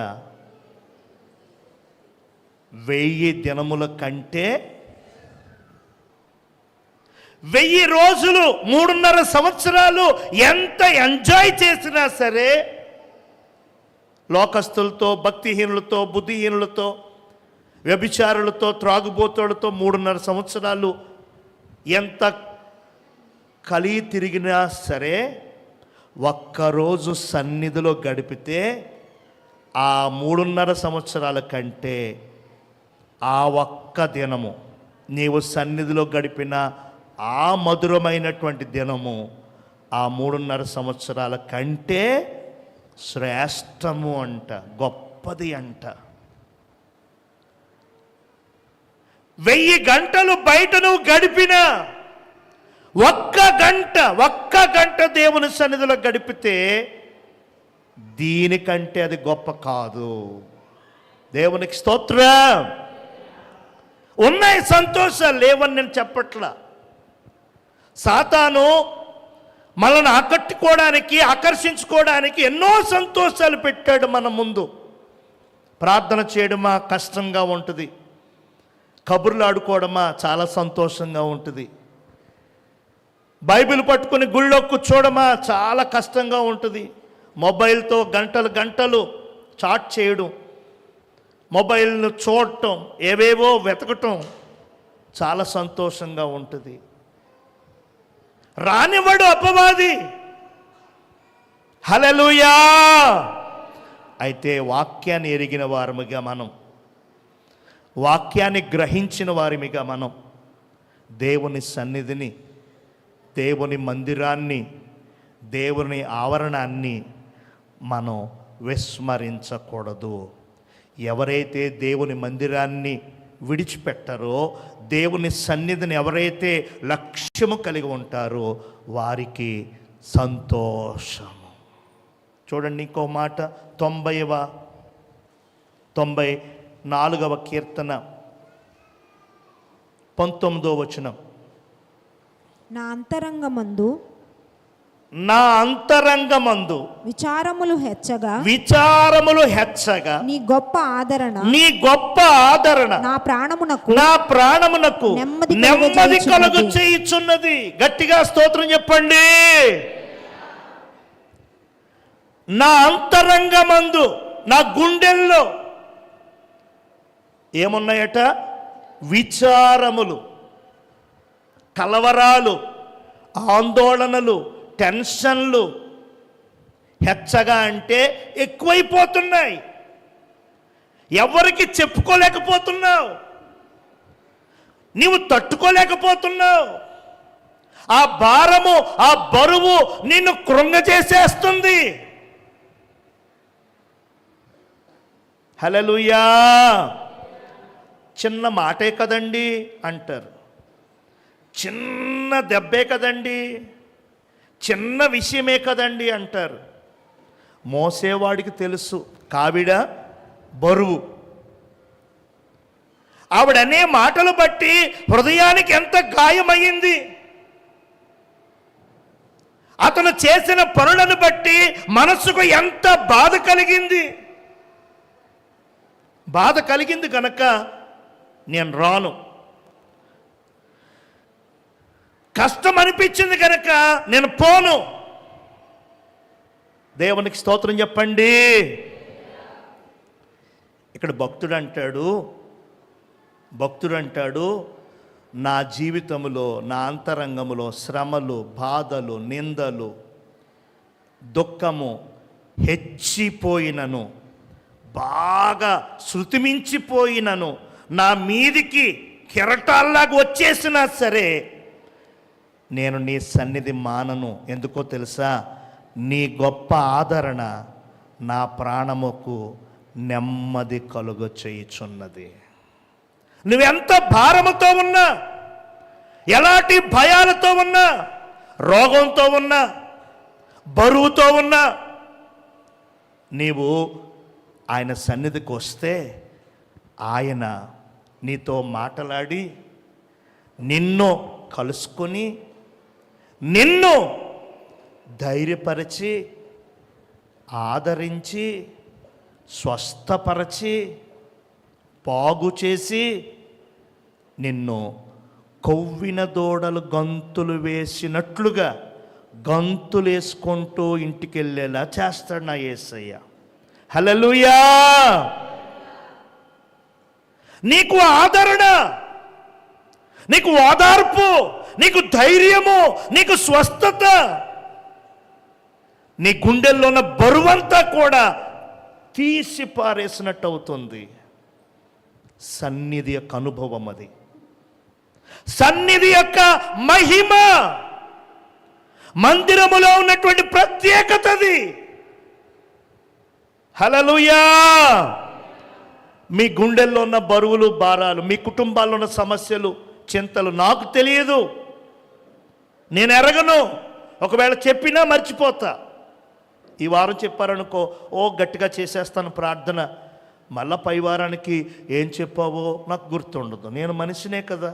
1000 దినముల కంటే, 1000 రోజులు 3.5 సంవత్సరాలు ఎంత ఎంజాయ్ చేసినా సరే, లోకస్తులతో, భక్తిహీనులతో, బుద్ధిహీనులతో, వ్యభిచారులతో, త్రాగుబోతులతో 3.5 సంవత్సరాలు ఎంత కలిగి తిరిగినా సరే, ఒక్కరోజు సన్నిధిలో గడిపితే ఆ 3.5 సంవత్సరాల కంటే ఆ ఒక్క దినము, నీవు సన్నిధిలో గడిపిన ఆ మధురమైనటువంటి దినము ఆ 3.5 సంవత్సరాల కంటే శ్రేష్టము అంట, గొప్పది అంట. 1000 గంటలు బయట నువ్వు గడిపినా, ఒక్క గంట దేవుని సన్నిధిలో గడిపితే దీనికంటే అది గొప్ప కాదు. దేవునికి స్తోత్రం. ఉన్నాయి సంతోషాలు, లేవని నేను చెప్పట్లా. సాతాను మనల్ని ఆకర్షించుకోవడానికి ఎన్నో సంతోషాలు పెట్టాడు మన ముందు. ప్రార్థన చేయడమా కష్టంగా ఉంటుంది, కబుర్లు ఆడుకోవడమా చాలా సంతోషంగా ఉంటుంది, బైబిల్ పట్టుకుని గుళ్ళో కూర్చోవడమా చాలా కష్టంగా ఉంటుంది, మొబైల్తో గంటలు చాట్ చేయడం, మొబైల్ను చూడటం, ఏవేవో వెతకటం చాలా సంతోషంగా ఉంటుంది. రానివ్వడు అపవాది. హల్లెలూయా. అయితే వాక్యాన్ని ఎరిగిన వారముగా మనం, వాక్యాన్ని గ్రహించిన వారిమిగా మనం దేవుని సన్నిధిని, దేవుని మందిరాన్ని, దేవుని ఆవరణాన్ని మనం విస్మరించకూడదు. ఎవరైతే దేవుని మందిరాన్ని విడిచిపెట్టారో, దేవుని సన్నిధిని ఎవరైతే లక్ష్యము కలిగి ఉంటారో వారికి సంతోషము. చూడండి ఇంకో మాట, 94వ కీర్తన 19వ వచనం. నా అంతరంగమందు విచారములు హెచ్చగా నీ గొప్ప ఆదరణ నా ప్రాణమునకు నెమ్మది కలుగు చేయుచున్నది. గట్టిగా స్తోత్రం చెప్పండి. నా అంతరంగమందు, నా గుండెల్లో ఏమున్నాయట? విచారములు, కలవరాలు, ఆందోళనలు, టెన్షన్లు. హెచ్చగా అంటే ఎక్కువైపోతున్నాయి. ఎవరికి చెప్పుకోలేకపోతున్నావు, నీవు తట్టుకోలేకపోతున్నావు. ఆ భారము, ఆ బరువు నిన్ను కృంగజేసేస్తుంది. హల్లెలూయా. చిన్న మాటే కదండి అంటారు, చిన్న దెబ్బే కదండి, చిన్న విషయమే కదండి అంటారు. మోసేవాడికి తెలుసు కావిడ బరువు. ఆవిడనే మాటలు బట్టి హృదయానికి ఎంత గాయమయ్యింది, అతను చేసిన పనులను బట్టి మనసుకు ఎంత బాధ కలిగింది. బాధ కలిగింది కనుక నేను రాను, కష్టం అనిపించింది కనుక నేను పోను. దేవునికి స్తోత్రం చెప్పండి. ఇక్కడ భక్తుడు అంటాడు, నా జీవితంలో, నా అంతరంగములో శ్రమలు, బాధలు, నిందలు, దుఃఖము హెచ్చిపోయినను, బాగా శృతిమించిపోయినను, నా మీదికి కెరటాల్లాగా వచ్చేసినా సరే నేను నీ సన్నిధి మానను. ఎందుకో తెలుసా? నీ గొప్ప ఆదరణ నా ప్రాణముకు నెమ్మది కలుగ చేయుచున్నది. నువ్వెంత భారముతో ఉన్నా, ఎలాంటి భయాలతో ఉన్నా, రోగంతో ఉన్నా, బరువుతో ఉన్నా, నీవు ఆయన సన్నిధికి వస్తే ఆయన నీతో మాట్లాడి నిన్ను కలుసుకొని నిన్ను ధైర్యపరిచి, ఆదరించి, స్వస్థపరచి, బాగు చేసి నిన్ను కొవ్విన దూడలు గంతులు వేసినట్లుగా గంతులేసుకుంటూ ఇంటికి వెళ్ళేలా చేస్తాడు నా యేసయ్య. హల్లెలూయా. నీకు ఆదరణ, నీకు ఓదార్పు, నీకు ధైర్యము, నీకు స్వస్థత, నీ గుండెల్లో ఉన్న బరువంతా కూడా తీసి పారేసినట్టు అవుతుంది. సన్నిధి యొక్క అనుభవం అది, సన్నిధి యొక్క మహిమ, మందిరములో ఉన్నటువంటి ప్రత్యేకతది. హల్లెలూయా. మీ గుండెల్లో ఉన్న బరువులు భారాలు, మీ కుటుంబాల్లో ఉన్న సమస్యలు చింతలు నాకు తెలియదు, నేను ఎరగను. ఒకవేళ చెప్పినా మర్చిపోతా. ఈ వారం చెప్పారనుకో, ఓ గట్టిగా చేసేస్తాను ప్రార్థన, మళ్ళా పై వారానికి ఏం చెప్పావో నాకు గుర్తుండదు. నేను మనిషినే కదా.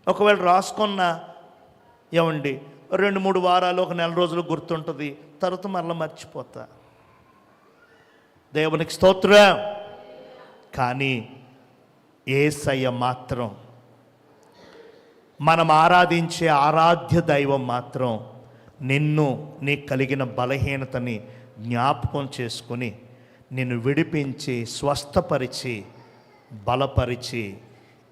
ఒకవేళ రాసుకున్నా ఏమండి 2-3 వారాలు, 1 నెల రోజులు గుర్తుంటుంది, తర్వాత మళ్ళీ మర్చిపోతా. దేవునికి స్తోత్రం. కానీ యేసయ్య మాత్రం, మనం ఆరాధించే ఆరాధ్య దైవం మాత్రం నిన్ను, నీ కలిగిన బలహీనతని జ్ఞాపకం చేసుకుని నిన్ను విడిపించి స్వస్థపరిచి బలపరిచి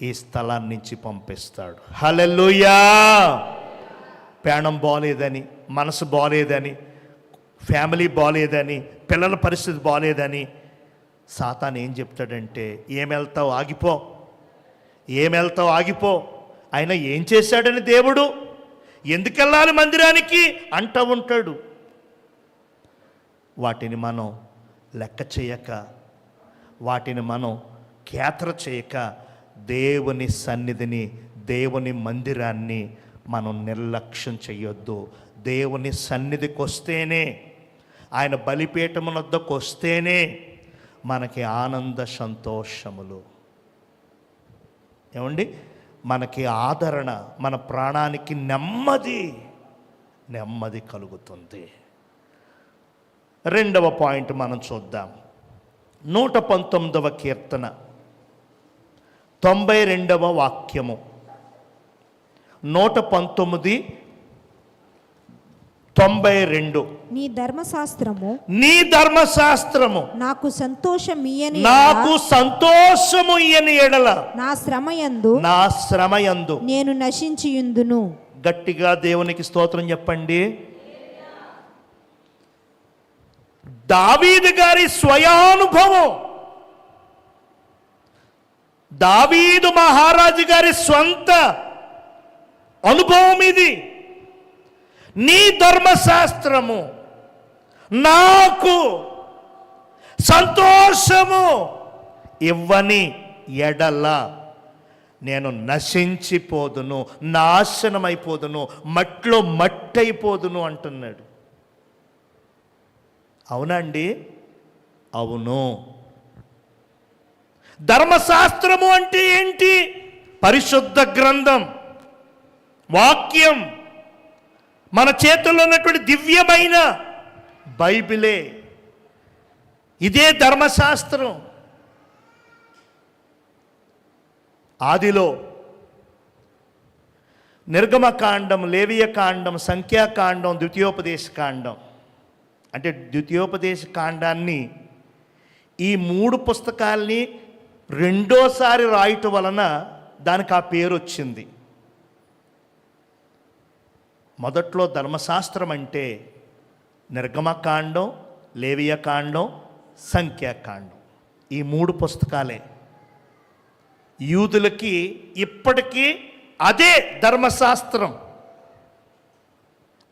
ఈ స్థలాన్ని నుంచి పంపిస్తాడు. హల్లెలూయా. ప్రాణం బాగోలేదని, మనసు బాగోలేదని, ఫ్యామిలీ బాగోలేదని, పిల్లల పరిస్థితి బాగోలేదని సాతాను ఏం చెప్తాడంటే, ఏమెళ్తావు ఆగిపో, ఏమెళ్తావు ఆగిపో, ఆయన ఏం చేశాడని దేవుడు, ఎందుకెళ్ళాలి మందిరానికి అంటూ ఉంటాడు. వాటిని మనం లెక్క చేయక, వాటిని మనం కేతర చేయక దేవుని సన్నిధిని, దేవుని మందిరాన్ని మనం నిర్లక్ష్యం చేయొద్దు. దేవుని సన్నిధికి వస్తేనే, ఆయన బలిపీఠం వద్దకు వస్తేనే మనకి ఆనంద సంతోషములు, ఏమండి, మనకి ఆదరణ, మన ప్రాణానికి నెమ్మది కలుగుతుంది. 2వ పాయింట్ మనం చూద్దాం. 119వ కీర్తన 92వ వాక్యము. 119:92. నీ ధర్మశాస్త్రము నాకు సంతోషము ఇయ్యని ఎడల నా శ్రమయందు నేను నశించియుందును. గట్టిగా దేవునికి స్తోత్రం చెప్పండి. దావీదు గారి స్వయానుభవం, దావీదు మహారాజు గారి స్వంత అనుభవం ఇది. నీ ధర్మశాస్త్రము నాకు సంతోషము ఇవ్వని ఎడల నేను నశించిపోదును, నాశనమైపోదును, మట్లో మట్టయిపోదును అంటున్నాడు. అవునండి, అవును. ధర్మశాస్త్రము అంటే ఏంటి? పరిశుద్ధ గ్రంథం, వాక్యం, మన చేతుల్లో ఉన్నటువంటి దివ్యమైన బైబిలే. ఇదే ధర్మశాస్త్రం. ఆదిలో నిర్గమకాండం, లేవియకాండం, సంఖ్యాకాండం, ద్వితీయోపదేశకాండం, అంటే ద్వితీయోపదేశ కాండాన్ని, ఈ 3 పుస్తకాల్ని రెండోసారి రాయటం వలన దానికి ఆ పేరు వచ్చింది. మొదట్లో ధర్మశాస్త్రం అంటే నిర్గమకాండం, లేవియకాండం, సంఖ్యాకాండం, ఈ 3 పుస్తకాలే. యూదులకి ఇప్పటికీ అదే ధర్మశాస్త్రం,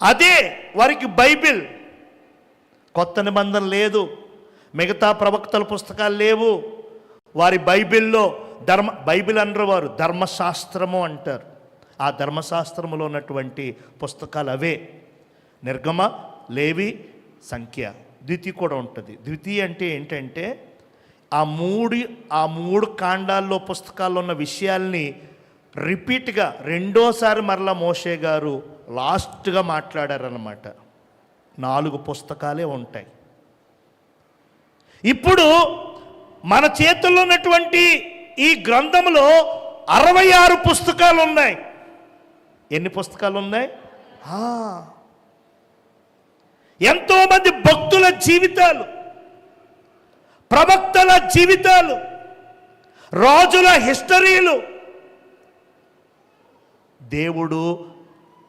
అదే వారికి బైబిల్. కొత్త నిబంధన లేదు, మిగతా ప్రవక్తల పుస్తకాలు లేవు. వారి బైబిల్లో బైబిల్ అనరు, వారు ధర్మశాస్త్రము అంటారు. ఆ ధర్మశాస్త్రములో ఉన్నటువంటి పుస్తకాలు అవే. నిర్గమ, లేవి, సంఖ్య, ద్వితీయ కూడా ఉంటుంది. ద్వితీయ అంటే ఏంటంటే ఆ మూడు కాండాల్లో, పుస్తకాల్లో ఉన్న విషయాల్ని రిపీట్గా రెండోసారి మరలా మోషే గారు లాస్ట్గా మాట్లాడారన్నమాట. 4 పుస్తకాలే ఉంటాయి. ఇప్పుడు మన చేతుల్లో ఉన్నటువంటి ఈ గ్రంథంలో 66 పుస్తకాలు ఉన్నాయి. ఎన్ని పుస్తకాలు ఉన్నాయి? ఎంతోమంది భక్తుల జీవితాలు, ప్రవక్తల జీవితాలు, రాజుల హిస్టరీలు దేవుడు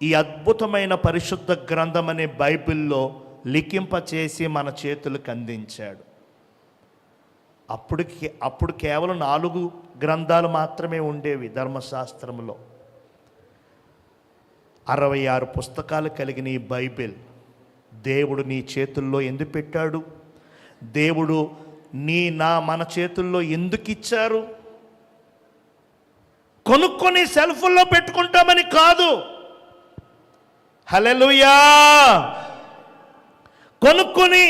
ఈ అద్భుతమైన పరిశుద్ధ గ్రంథం అనే బైబిల్లో లిఖింపచేసి మన చేతులకు అందించాడు. అప్పుడు కేవలం 4 గ్రంథాలు మాత్రమే ఉండేవి ధర్మశాస్త్రంలో. 66 పుస్తకాలు కలిగిన ఈ బైబిల్ దేవుడు నీ చేతుల్లో ఎందుకు పెట్టాడు? దేవుడు మన చేతుల్లో ఎందుకు ఇచ్చారు? కొనుక్కొని సెల్ఫుల్లో పెట్టుకుంటామని కాదు. హల్లెలూయా. కొనుక్కొని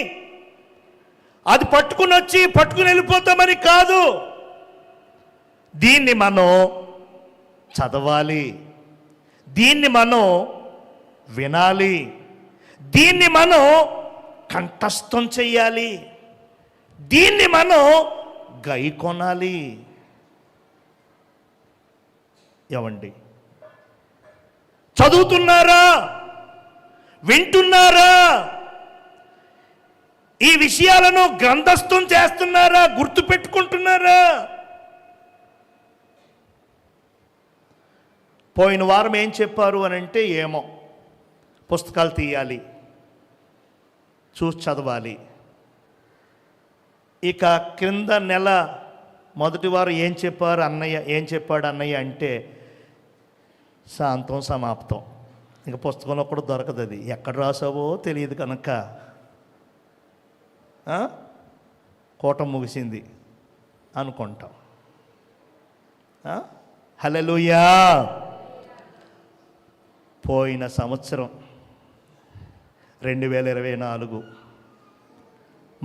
అది పట్టుకుని వెళ్ళిపోతామని కాదు. దీన్ని మనం చదవాలి, దీన్ని మనం వినాలి, దీన్ని మనం కంఠస్థం చెయ్యాలి, దీన్ని మనం గైకొనాలి. ఏమండి, చదువుతున్నారా? వింటున్నారా? ఈ విషయాలను గ్రంథస్థం చేస్తున్నారా? గుర్తు పెట్టుకుంటున్నారా? పోయిన వారం ఏం చెప్పారు అని అంటే, ఏమో పుస్తకాలు తీయాలి, చూసి చదవాలి. ఇక క్రింద నెల మొదటి వారు ఏం చెప్పారు అన్నయ్య, ఏం చెప్పాడు అన్నయ్య అంటే, శాంతం సమాప్తం. ఇంక పుస్తకంలో కూడా దొరకదు, అది ఎక్కడ రాసావో తెలియదు కనుక కోట ముగిసింది అనుకుంటాం. హల్లెలూయా. పోయిన సంవత్సరం 2024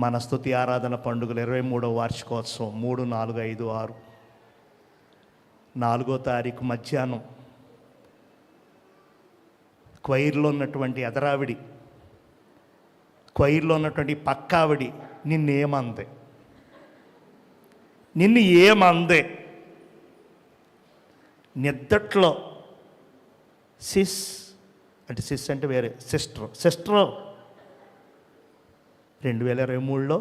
మన స్తుతి ఆరాధన పండుగలు 23వ వార్షికోత్సవం 3, 4, 5, 6 4వ తారీఖు మధ్యాహ్నం క్వైర్లో ఉన్నటువంటి ఎదరావిడి, క్వైర్లో ఉన్నటువంటి పక్కావిడి నిన్ను ఏమందే నిద్దట్లో సిస్ అంటే వేరే సిస్టర్ 2023లో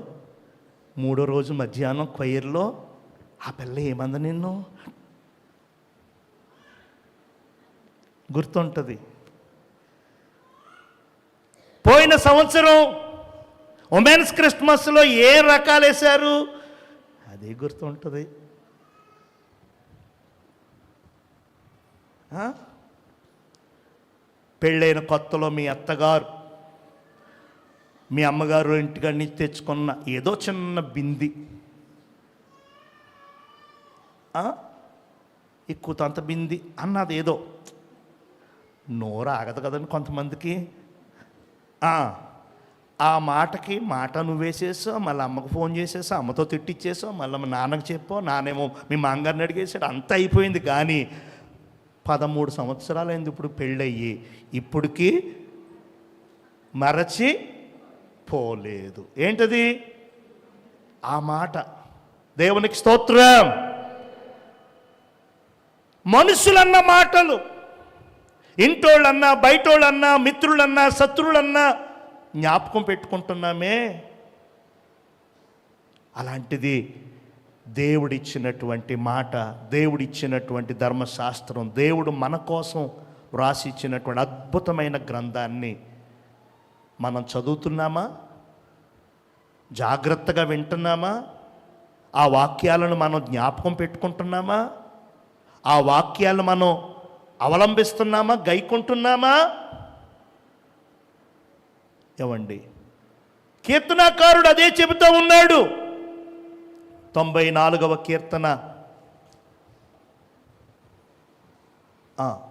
3వ రోజు మధ్యాహ్నం క్వైర్లో ఆ పిల్ల ఏమంది నిన్ను? గుర్తుంటుంది. పోయిన సంవత్సరం ఉమెన్స్ క్రిస్మస్లో ఏ రకాలు వేశారు అదే గుర్తుంటుంది. పెళ్ళైన కొత్తలో మీ అత్తగారు మీ అమ్మగారు ఇంటికాడి నుంచి తెచ్చుకున్న ఏదో చిన్న బింది, ఎక్కువతంత బింది అన్నది, ఏదో నోరు ఆగదు కదండి కొంతమందికి. ఆ మాటకి మాట నువ్వేసేసావు, మళ్ళీ అమ్మకు ఫోన్ చేసేసావు, అమ్మతో తిట్టిచ్చేసావు, మళ్ళీ మా నాన్నకు చెప్పావు, నానేమో మీ మాంగారిని అడిగేసాడు, అంతా అయిపోయింది. కానీ 13 సంవత్సరాలైంది ఇప్పుడు పెళ్ళయ్యి, ఇప్పటికీ మరచి పోలేదు. ఏంటది? ఆ మాట. దేవునికి స్తోత్రం. మనుషులన్న మాటలు, ఇంటోళ్ళన్నా బయటోళ్ళన్నా మిత్రులన్నా శత్రువులన్నా జ్ఞాపకం పెట్టుకుంటున్నామే. అలాంటిది దేవుడిచ్చినటువంటి మాట, దేవుడిచ్చినటువంటి ధర్మశాస్త్రం, దేవుడు మన కోసం వ్రాసి ఇచ్చినటువంటి అద్భుతమైన గ్రంథాన్ని మనం చదువుతున్నామా? జాగ్రత్తగా వింటున్నామా? ఆ వాక్యాలను మనం జ్ఞాపకం పెట్టుకుంటున్నామా? ఆ వాక్యాలను మనం అవలంబిస్తున్నామా? గైకుంటున్నామా? ఏమండి, కీర్తనాకారుడు అదే చెబుతూ ఉన్నాడు. 94వ కీర్తన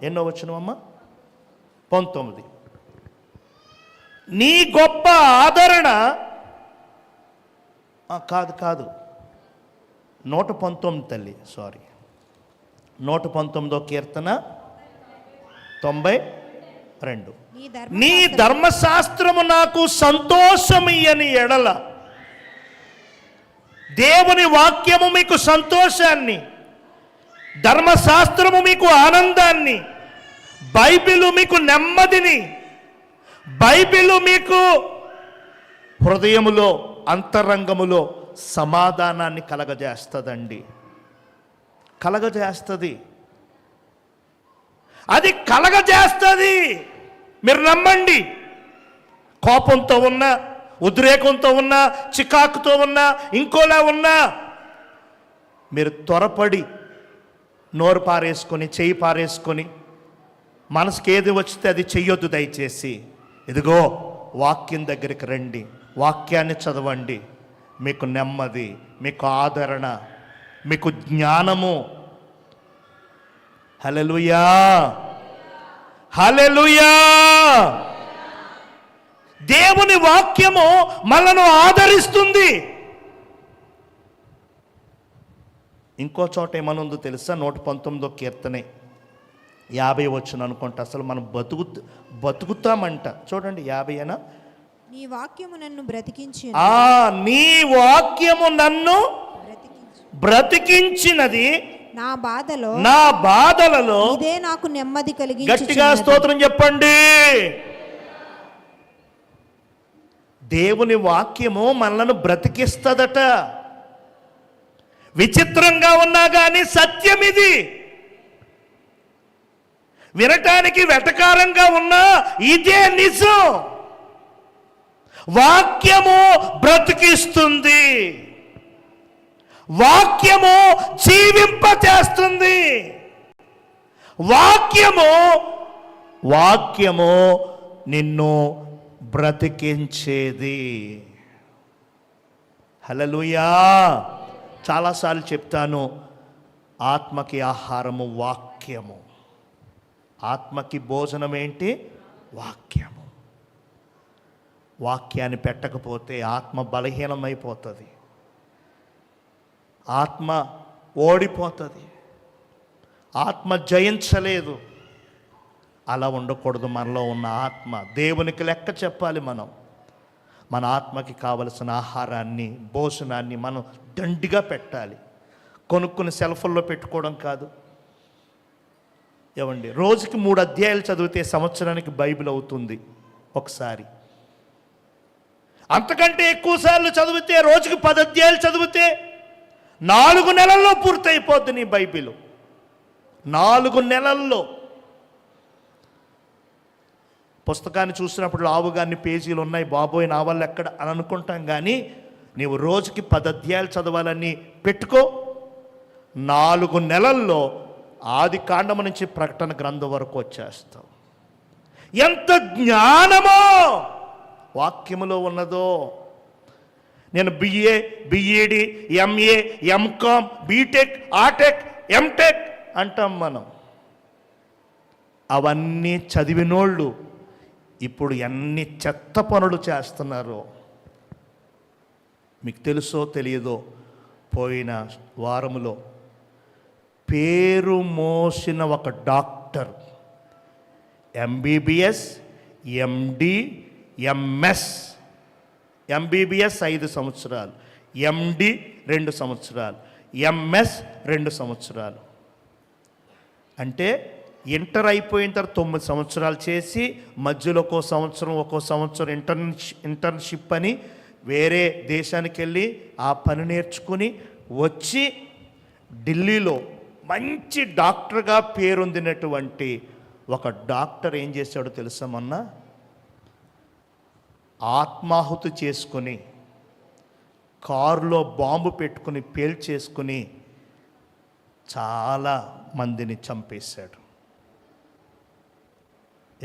ఎన్నో వచనమమ్మా? 19. నీ గొప్ప ఆదరణ, కాదు 119 తల్లి, సారీ, 119వ కీర్తన 92. నీ ధర్మశాస్త్రము నాకు సంతోషమియ్యని ఎడల. దేవుని వాక్యము మీకు సంతోషాన్ని, ధర్మశాస్త్రము మీకు ఆనందాన్ని, బైబిలు మీకు నెమ్మదిని, బైబిలు మీకు హృదయములో అంతరంగములో సమాధానాన్ని కలగజేస్తుందండి. కలగజేస్తుంది, అది కలగజేస్తుంది. మీరు నమ్మండి. కోపంతో ఉన్నా, ఉద్రేకంతో ఉన్నా, చికాకుతో ఉన్నా, ఇంకోలా ఉన్నా, మీరు త్వరపడి నోరు పారేసుకొని, చెయ్యి పారేసుకొని, మనసుకి ఏది వచ్చితే అది చెయ్యొద్దు. దయచేసి ఇదిగో వాక్యం దగ్గరికి రండి, వాక్యాన్ని చదవండి, మీకు నెమ్మది, మీకు ఆదరణ, మీకు జ్ఞానము. హల్లెలూయా, హల్లెలూయా. దేవుని వాక్యము మనను ఆదరిస్తుంది. ఇంకో చోట ఏమనుందో తెలుసా? 119వ కీర్తనే 50 వచ్చును అనుకుంటా. అసలు మనం బతుకుతామంట. చూడండి, 50 నీ వాక్యము నన్ను బ్రతికించి నీ వాక్యము నన్ను బ్రతికించినది, నా బాధలలో ఇదే నాకు నెమ్మది కలిగి. గట్టిగా స్తోత్రం చెప్పండి. దేవుని వాక్యము మనలను బ్రతికిస్తదట. విచిత్రంగా ఉన్నా కానీ సత్యం ఇది. వినటానికి వెటకారంగా ఉన్నా ఇదే నిజం. వాక్యము బ్రతికిస్తుంది, వాక్యము జీవింపచేస్తుంది, వాక్యము నిన్ను బ్రతికించేది. హల్లెలూయా. చాలాసార్లు చెప్తాను, ఆత్మకి ఆహారము వాక్యము, ఆత్మకి భోజనం ఏంటి? వాక్యము. వాక్యాన్ని పెట్టకపోతే ఆత్మ బలహీనమైపోతుంది, ఆత్మ ఓడిపోతుంది, ఆత్మ జయించలేదు. అలా ఉండకూడదు. మనలో ఉన్న ఆత్మ దేవునికి లెక్క చెప్పాలి. మన ఆత్మకి కావలసిన ఆహారాన్ని, భోజనాన్ని మనం దండిగా పెట్టాలి. కొనుక్కుని సెల్ఫుల్లో పెట్టుకోవడం కాదు. ఏమండి, రోజుకి 3 అధ్యాయాలు చదివితే సంవత్సరానికి బైబిల్ అవుతుంది ఒకసారి. అంతకంటే ఎక్కువసార్లు చదివితే, రోజుకి 10 అధ్యాయాలు చదివితే 4 నెలల్లో పూర్తయిపోద్ది నీ బైబిల్. 4 నెలల్లో. పుస్తకాన్ని చూసినప్పుడు ఆవుగాన్ని పేజీలు ఉన్నాయి, బాబోయ్ నా వల్ల ఎక్కడ అని అనుకుంటాం. కానీ నీవు రోజుకి 10 అధ్యాయాలు చదవాలని పెట్టుకో. 4 నెలల్లో ఆది కాండము నుంచి ప్రకటన గ్రంథం వరకు వచ్చేస్తావు. ఎంత జ్ఞానమో వాక్యములో ఉన్నదో. నేను BA, BEd, MA, MCom, BTech, ఆటెక్, ఎంటెక్ అంటాం మనం. అవన్నీ చదివినోళ్ళు ఇప్పుడు ఎన్ని చెత్త పనులు చేస్తున్నారో మీకు తెలుసో తెలియదో. పోయిన వారములో పేరు మోసిన ఒక డాక్టర్, ఎంబీబీఎస్, ఎండి, ఎంఎస్. ఎంబీబీఎస్ 5 సంవత్సరాలు, ఎండి 2 సంవత్సరాలు, ఎంఎస్ 2 సంవత్సరాలు. అంటే ఇంటర్ అయిపోయిన తర్వాత 9 సంవత్సరాలు చేసి మధ్యలో ఒక్కో సంవత్సరం ఇంటర్న్షిప్ అని వేరే దేశానికి వెళ్ళి ఆ పని నేర్చుకుని వచ్చి ఢిల్లీలో మంచి డాక్టర్గా పేరొందినటువంటి ఒక డాక్టర్ ఏం చేశాడో తెలుసా? మొన్న ఆత్మాహుతి చేసుకుని, కారులో బాంబు పెట్టుకుని పేల్చేసుకుని చాలా మందిని చంపేశాడు.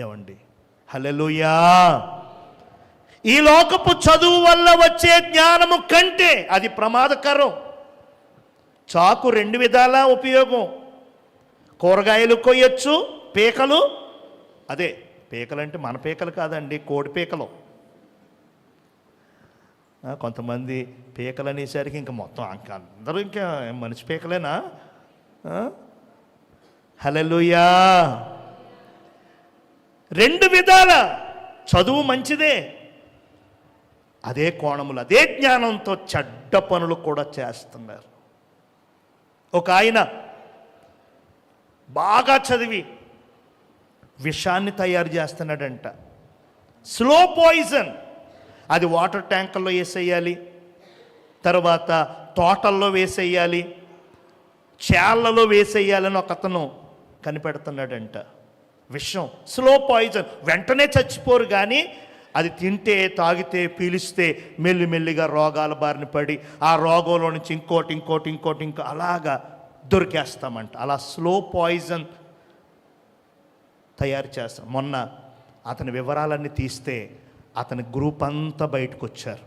ఏమండి, హల్లెలూయా. ఈ లోకపు చదువు వల్ల వచ్చే జ్ఞానము కంటే అది ప్రమాదకరం. చాకు 2 విధాలా ఉపయోగం. కూరగాయలు కొయ్యొచ్చు, పీకలు, అదే పీకలు అంటే మన పీకలు కాదండి, కోడి పీకలు. కొంతమంది పీకలు అనేసరికి ఇంకా మొత్తం అందరూ ఇంకా మనిషి పీకలేనా? హల్లెలూయా. 2 విధాల చదువు మంచిదే, అదే కోణములు, అదే జ్ఞానంతో చెడ్డ పనులు కూడా చేస్తున్నారు. ఒక ఆయన బాగా చదివి విషాన్ని తయారు చేస్తున్నాడంట. Slow poison. అది వాటర్ ట్యాంకర్లో వేసేయాలి, తర్వాత తోటల్లో వేసేయాలి, చేళ్లలో వేసేయాలని ఒక అతను కనిపెడుతున్నాడంట. విషం, స్లో పాయిజన్. వెంటనే చచ్చిపోరు, కానీ అది తింటే, తాగితే, పీలిస్తే మెల్లిమెల్లిగా రోగాల బారిన పడి ఆ రోగంలో నుంచి ఇంకోటి అలాగా దొరికేస్తామంట. అలా స్లో పాయిజన్ తయారు చేస్తాం. మొన్న అతని వివరాలన్నీ తీస్తే అతని గ్రూప్ అంతా బయటకు వచ్చారు.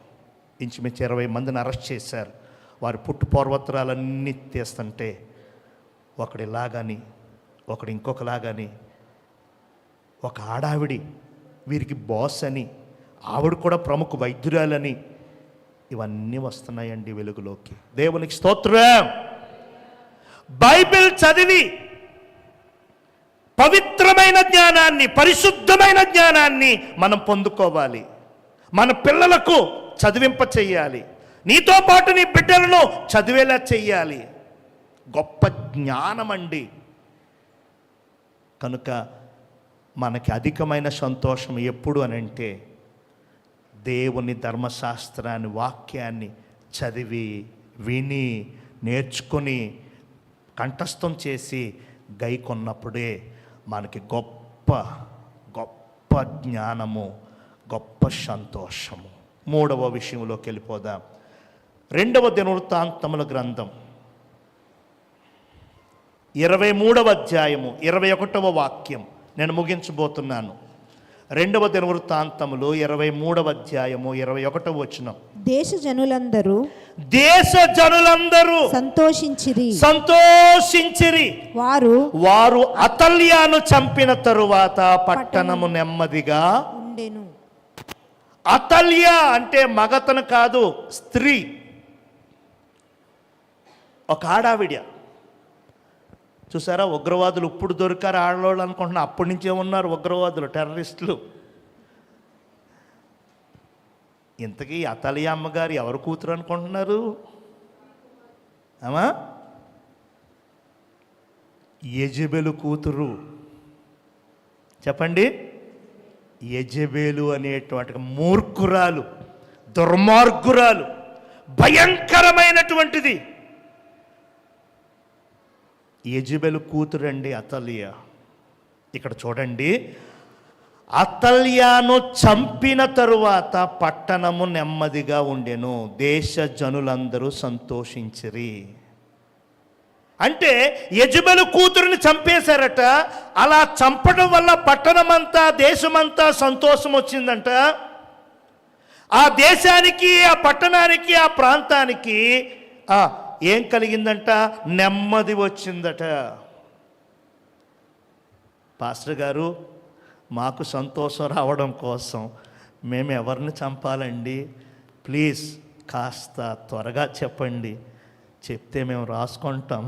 ఇంచుమించు 20 మందిని అరెస్ట్ చేశారు. వారి పుట్టు పూర్వోత్తరాలన్నీ తీస్తుంటే ఒకడిలాగని, ఒకడు ఇంకొకలాగని, ఒక ఆడావిడి వీరికి బాస్ అని, ఆవిడ కూడా ప్రముఖ వైద్యురాలని, ఇవన్నీ వస్తున్నాయండి వెలుగులోకి. దేవునికి స్తోత్రం. బైబిల్ చదివి పవిత్రమైన జ్ఞానాన్ని, పరిశుద్ధమైన జ్ఞానాన్ని మనం పొందుకోవాలి. మన పిల్లలకు చదివింప చెయ్యాలి. నీతో పాటు నీ బిడ్డలను చదివేలా చెయ్యాలి. గొప్ప జ్ఞానం అండి. కనుక మనకి అధికమైన సంతోషం ఎప్పుడు అనంటే దేవుని ధర్మశాస్త్రాన్ని, వాక్యాన్ని చదివి, విని, నేర్చుకొని, కంఠస్థం చేసి గైకొన్నప్పుడే మనకి గొప్ప గొప్ప జ్ఞానము, గొప్ప సంతోషము. 3వ విషయంలోకి వెళ్ళిపోదాం. 2వ దినవృత్తాంతముల గ్రంథం 23వ అధ్యాయము 21వ వాక్యం నేను ముగించబోతున్నాను. 2వ దినవృత్తాంతములు 23వ అధ్యాయము 21వ వచనం. దేశ జనులందరూ సంతోషించిరి. వారు అతల్యాను చంపిన తరువాత పట్టణము నెమ్మదిగా ఉండెను. అతల్య అంటే మగతను కాదు, స్త్రీ, ఒక ఆడావిడ. చూసారా, ఉగ్రవాదులు ఇప్పుడు దొరికారు ఆడవాళ్ళు అనుకుంటున్నా, అప్పటి నుంచే ఉన్నారు ఉగ్రవాదులు, టెర్రరిస్టులు. ఇంతకీ అతలియా అమ్మగారు ఎవరు కూతురు అనుకుంటున్నారు? అమ్మా, యెజెబెలు కూతురు. చెప్పండి. యెజెబెలు అనేటువంటి మూర్ఖురాలు, దుర్మార్గురాలు, భయంకరమైనటువంటిది. యెజెబెలు కూతురండి అతల్య. ఇక్కడ చూడండి, అతల్యాను చంపిన తరువాత పట్టణము నెమ్మదిగా ఉండెను, దేశ జనులందరూ సంతోషించిరి. అంటే యెజెబెలు కూతురుని చంపేశారట. అలా చంపడం వల్ల పట్టణమంతా, దేశమంతా సంతోషం వచ్చిందంట. ఆ దేశానికి, ఆ పట్టణానికి, ఆ ప్రాంతానికి ఏం కలిగిందంట? నెమ్మది వచ్చిందట. పాస్టర్ గారు, మాకు సంతోషం రావడం కోసం మేము ఎవరిని చంపాలండి? ప్లీజ్ కాస్త త్వరగా చెప్పండి, చెప్తే మేము రాసుకుంటాం,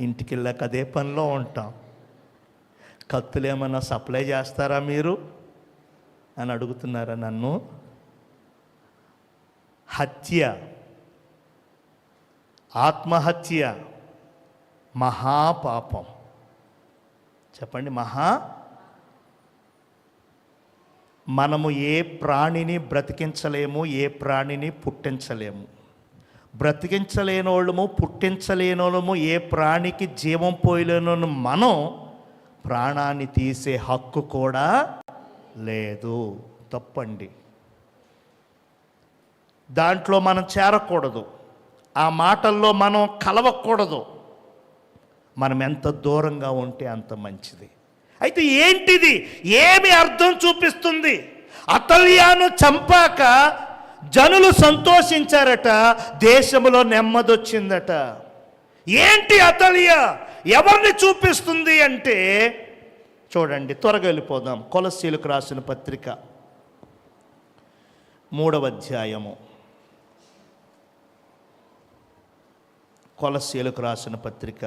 ఇంటికి వెళ్ళాక అదే పనిలో ఉంటాం. కత్తులు ఏమన్నా సప్లై చేస్తారా మీరు అని అడుగుతున్నారా నన్ను? హత్య, ఆత్మహత్య మహాపాపం. చెప్పండి, మనము ఏ ప్రాణిని బ్రతికించలేము, ఏ ప్రాణిని పుట్టించలేము. బ్రతికించలేనోళ్ళము, పుట్టించలేనోళ్ళము, ఏ ప్రాణికి జీవం పోయలేనోళ్ళము. మనం ప్రాణాన్ని తీసే హక్కు కూడా లేదు. తప్పండి. దాంట్లో మనం చేరకూడదు, ఆ మాటల్లో మనం కలవకూడదు. మనం ఎంత దూరంగా ఉంటే అంత మంచిది. అయితే ఏంటిది? ఏమి అర్థం చూపిస్తుంది? అతల్యాను చంపాక జనులు సంతోషించారట, దేశంలో నెమ్మదొచ్చిందట. ఏంటి అతల్య? ఎవరిని చూపిస్తుంది అంటే చూడండి, త్వరగా వెళ్ళిపోదాం. కొలస్సీలకు రాసిన పత్రిక 3వ అధ్యాయము. కొలస్సీలకు రాసిన పత్రిక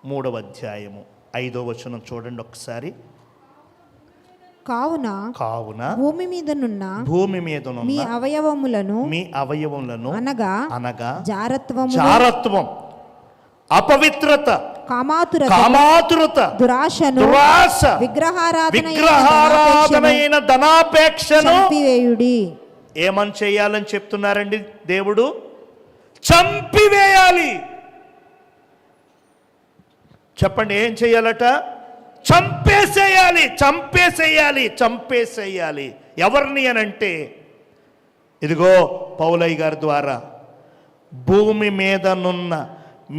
3వ అధ్యాయము 5వ వచనం చూడండి ఒకసారి. కావున భూమి మీదనున్న మీ అవయవములను అనగా జారత్వం, అపవిత్రత, కామాతురత, దురాశ, విగ్రహారాధనైన ధనాపేక్షను చంపివేయుడి. ఏమని చేయాలని చెప్తున్నారండి దేవుడు? చంపివేయాలి. చెప్పండి, ఏం చేయాలట? చంపేసేయాలి. ఎవరిని అనంటే, ఇదిగో పౌలయ్య గారి ద్వారా, భూమి మీదనున్న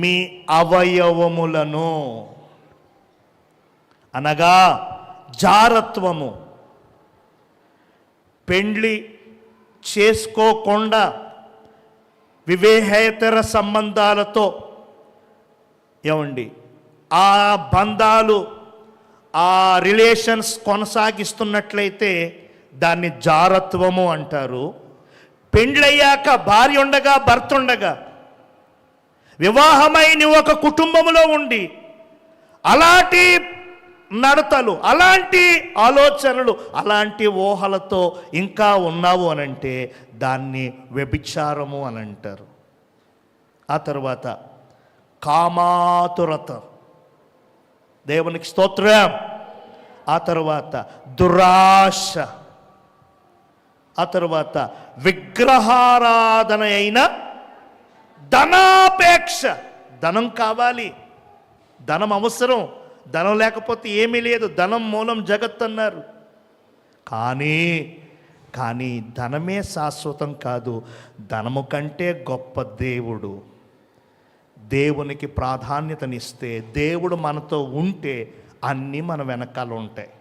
మీ అవయవములను అనగా జారత్వము, పెండ్లి చేసుకోకుండా వివేహేతర సంబంధాలతో ఏమండి ఆ బంధాలు, ఆ రిలేషన్స్ కొనసాగిస్తున్నట్లయితే దాన్ని జారత్వము అంటారు. పెండ్లయ్యాక భార్య ఉండగా భర్త ఉండగా వివాహమై నువ్వు ఒక కుటుంబంలో ఉండి అలాంటి నడతలు, అలాంటి ఆలోచనలు, అలాంటి ఊహలతో ఇంకా ఉన్నావు అనంటే దాన్ని వ్యభిచారము అని అంటారు. ఆ తర్వాత కామాతురత, దేవునికి స్తోత్రం. ఆ తర్వాత దురాశ, ఆ తర్వాత విగ్రహారాధన అయిన ధనాపేక్ష. ధనం కావాలి, ధనం అవసరం, ధనం లేకపోతే ఏమీ లేదు, ధనం మూలం జగత్ అన్నారు. కానీ ధనమే శాశ్వతం కాదు. ధనము కంటే గొప్ప దేవుడు. దేవునికి ప్రాధాన్యతనిస్తే, దేవుడు మనతో ఉంటే అన్నీ మన వెనకాల ఉంటాయి.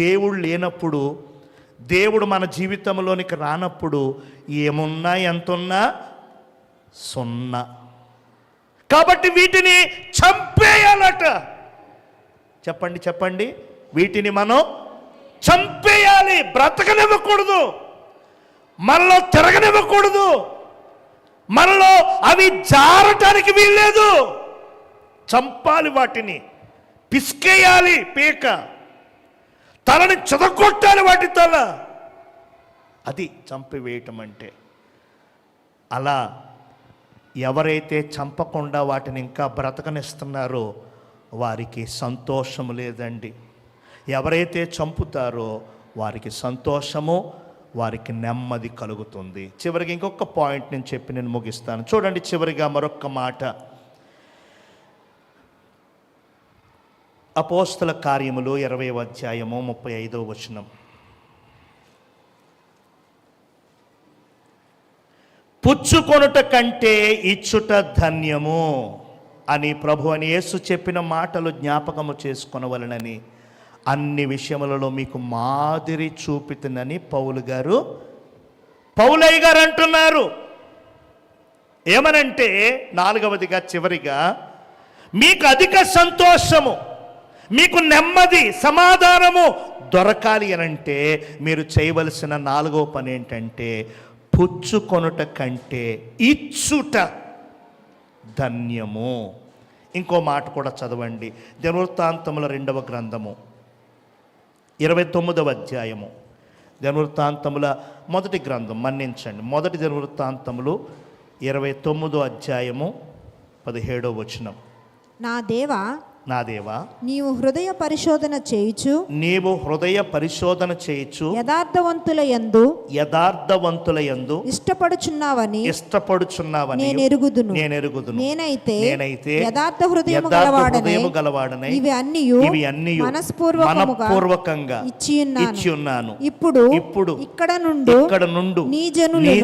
దేవుడు లేనప్పుడు, దేవుడు మన జీవితంలోనికి రానప్పుడు ఏమున్నా ఎంతున్నా సున్నా. కాబట్టి వీటిని చంపేయాలట. చెప్పండి, వీటిని మనం చంపేయాలి, బ్రతకనివ్వకూడదు, మనలో తిరగనివ్వకూడదు, మనలో అవి జారటానికి వీల్లేదు. చంపాలి, వాటిని పిసికేయాలి, పీక తలని చెదగొట్టాలి వాటి తల. అది చంపివేయటం అంటే. అలా ఎవరైతే చంపకుండా వాటిని ఇంకా బ్రతకనిస్తున్నారో వారికి సంతోషము లేదండి. ఎవరైతే చంపుతారో వారికి సంతోషము, వారికి నెమ్మది కలుగుతుంది. చివరికి ఇంకొక పాయింట్ నేను చెప్పి నేను ముగిస్తాను. చూడండి, చివరిగా మరొక్క మాట. అపోస్తల కార్యములు 20వ అధ్యాయము 35వ వచనం. పుచ్చుకొనుట కంటే ఇచ్చుట ధన్యము అని ప్రభు అని యేసు చెప్పిన మాటలు జ్ఞాపకము చేసుకొనవలనని అన్ని విషయములలో మీకు మాదిరి చూపితుందని పౌలయ్య గారు అంటున్నారు. ఏమనంటే 4వదిగా చివరిగా మీకు అధిక సంతోషము, మీకు నెమ్మది, సమాధానము దొరకాలి అనంటే మీరు చేయవలసిన 4వ పని ఏంటంటే పుచ్చుకొనుట కంటే ఇచ్చుట ధన్యము. ఇంకో మాట కూడా చదవండి. దినవృత్తాంతముల 2వ గ్రంథము 29వ అధ్యాయము. దినవృత్తాంతముల మొదటి గ్రంథం, మన్నించండి, మొదటి దినవృత్తాంతములు 29వ అధ్యాయము 17వ వచనం. నా దేవా, నీవు హృదయ పరిశోధన చేయుచు యథార్థవంతుల యందు ఇష్టపడుచున్నావని నేను ఎరుగుదును. నేనైతే యథార్థ హృదయము గలవాడనై ఇవి అన్నియు మనస్పూర్వకంగా ఇచ్చియున్నాను. ఇప్పుడు ఇక్కడ నుండు నీ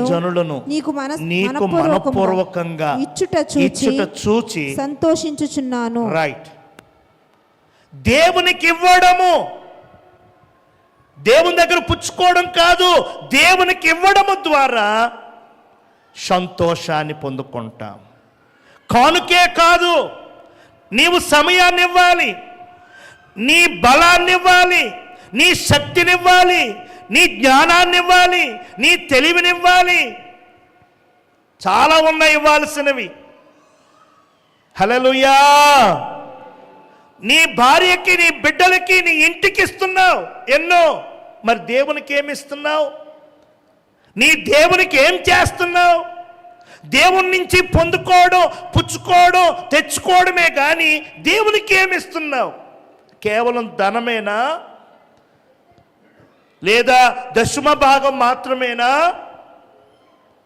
జనులను నీకు మనఃపూర్వకంగా ఇచ్చుట చూచి సంతోషించుచున్నాను. రైట్. దేవునికి ఇవ్వడము, దేవుని దగ్గర పుచ్చుకోవడం కాదు, దేవునికి ఇవ్వడము ద్వారా సంతోషాన్ని పొందుకుంటాం. కానుకే కాదు, నీవు సమయాన్ని ఇవ్వాలి, నీ బలాన్ని ఇవ్వాలి, నీ శక్తిని ఇవ్వాలి, నీ జ్ఞానాన్ని ఇవ్వాలి, నీ తెలివినివ్వాలి. చాలా ఉన్నాయి ఇవ్వాల్సినవి. హల్లెలూయా. నీ భార్యకి, నీ బిడ్డలకి, నీ ఇంటికి ఇస్తున్నావు ఎన్నో. మరి దేవునికి ఏమి ఇస్తున్నావు? నీ దేవునికి ఏం చేస్తున్నావు? దేవుని నుంచి పొందుకోవడం, పుచ్చుకోవడం, తెచ్చుకోవడమే కానీ దేవునికి ఏమి ఇస్తున్నావు? కేవలం ధనమేనా? లేదా దశమ భాగం మాత్రమేనా?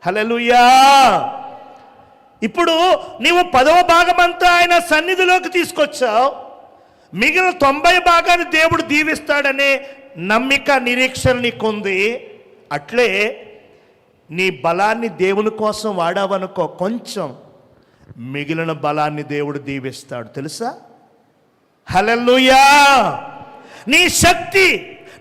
హల్లెలూయా. ఇప్పుడు నీవు 10వ భాగం అంతా ఆయన సన్నిధిలోకి తీసుకొచ్చావు, మిగిలిన 90 భాగాన్ని దేవుడు దీవిస్తాడనే నమ్మిక, నిరీక్షణ నీకుంది. అట్లే నీ బలాన్ని దేవుని కోసం వాడావనుకో, కొంచెం మిగిలిన బలాన్ని దేవుడు దీవిస్తాడు, తెలుసా? హల్లెలూయా. నీ శక్తి,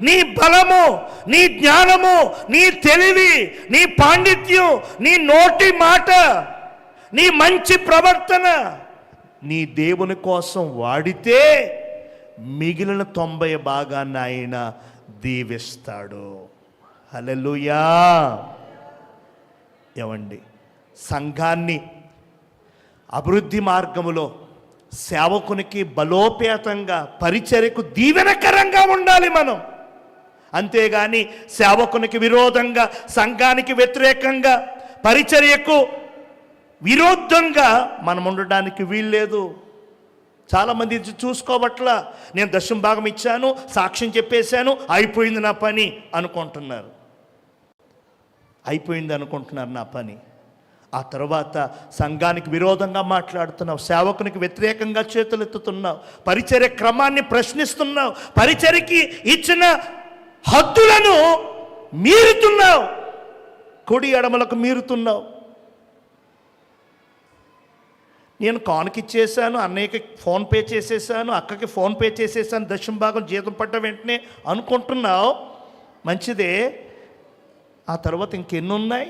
నీ బలము, నీ జ్ఞానము, నీ తెలివి, నీ పాండిత్యం, నీ నోటి మాట, నీ మంచి ప్రవర్తన నీ దేవుని కోసం వాడితే మిగిలిన 90 భాగాన్ని ఆయన దీవిస్తాడు. హల్లెలూయా. ఏమండి, సంఘాన్ని అభివృద్ధి మార్గములో సేవకునికి బలోపేతంగా, పరిచర్యకు దీవెనకరంగా ఉండాలి మనం. అంతేగాని సేవకునికి విరోధంగా, సంఘానికి వ్యతిరేకంగా, పరిచర్యకు విరోధంగా మనం ఉండడానికి వీల్లేదు. చాలామంది ఇది చూసుకోవట్లా. నేను దశమ భాగం ఇచ్చాను, సాక్ష్యం చెప్పేశాను, అయిపోయింది నా పని అనుకుంటున్నారు. అయిపోయింది అనుకుంటున్నారు నా పని. ఆ తర్వాత సంఘానికి విరోధంగా మాట్లాడుతున్నావు, సేవకునికి వ్యతిరేకంగా చేతులెత్తుతున్నావు, పరిచర్య క్రమాన్ని ప్రశ్నిస్తున్నావు, పరిచర్యకి ఇచ్చిన హద్దులను మీరుతున్నావు, కుడి ఎడమలకు మీరుతున్నావు. నేను కానుకిచ్చేసాను, అన్నయ్యకి ఫోన్పే చేసేసాను, అక్కకి ఫోన్పే చేసేసాను, దశమ భాగం జీతం పడ్డ వెంటనే అనుకుంటున్నావు. మంచిదే. ఆ తర్వాత ఇంకెన్నున్నాయి?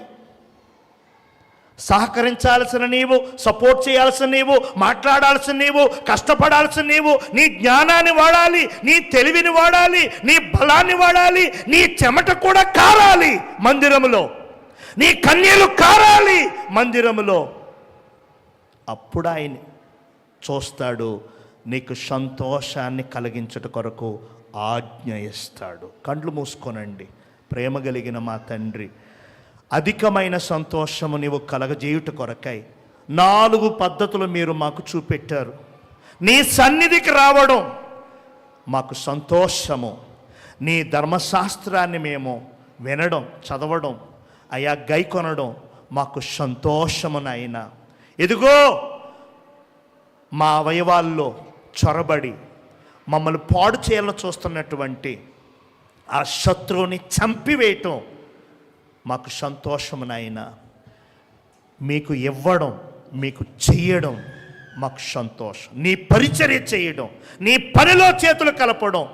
సహకరించాల్సిన నీవు, సపోర్ట్ చేయాల్సిన నీవు, మాట్లాడాల్సిన నీవు, కష్టపడాల్సిన నీవు, నీ జ్ఞానాన్ని వాడాలి, నీ తెలివిని వాడాలి, నీ బలాన్ని వాడాలి, నీ చెమట కూడా కారాలి మందిరములో, నీ కన్నీళ్లు కారాలి మందిరములో. అప్పుడు ఆయన చూస్తాడు, నీకు సంతోషాన్ని కలిగించుట కొరకు ఆజ్ఞ ఇస్తాడు. కండ్లు మూసుకోనండి. ప్రేమ కలిగిన మా తండ్రి, అధికమైన సంతోషము నీవు కలగజేయుట కొరకై 4 పద్ధతులు మీరు మాకు చూపెట్టారు. నీ సన్నిధికి రావడం మాకు సంతోషము, నీ ధర్మశాస్త్రాన్ని మేము వినడం, చదవడం, అయా గైకొనడం మాకు సంతోషము నాయనా. ఇదిగో మా అవయవాల్లో చొరబడి మమ్మల్ని పాడు చేయాలని చూస్తున్నటువంటి ఆ శత్రువుని చంపివేయటం మాకు సంతోషము నాయనా. మీకు ఇవ్వడం, మీకు చెయ్యడం మాకు సంతోషం. నీ పరిచర్య చేయడం, నీ పనిలో చేతులు కలపడం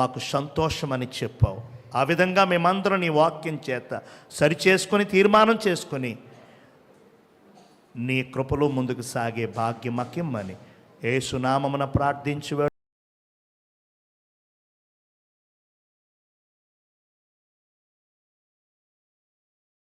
మాకు సంతోషమని చెప్పావు. ఆ విధంగా మేమందరం నీ వాక్యం చేత సరిచేసుకొని, తీర్మానం చేసుకొని నీ కృపలో ముందుకు సాగే భాగ్యం మాకిమ్మని యేసు నామమున ప్రార్థించి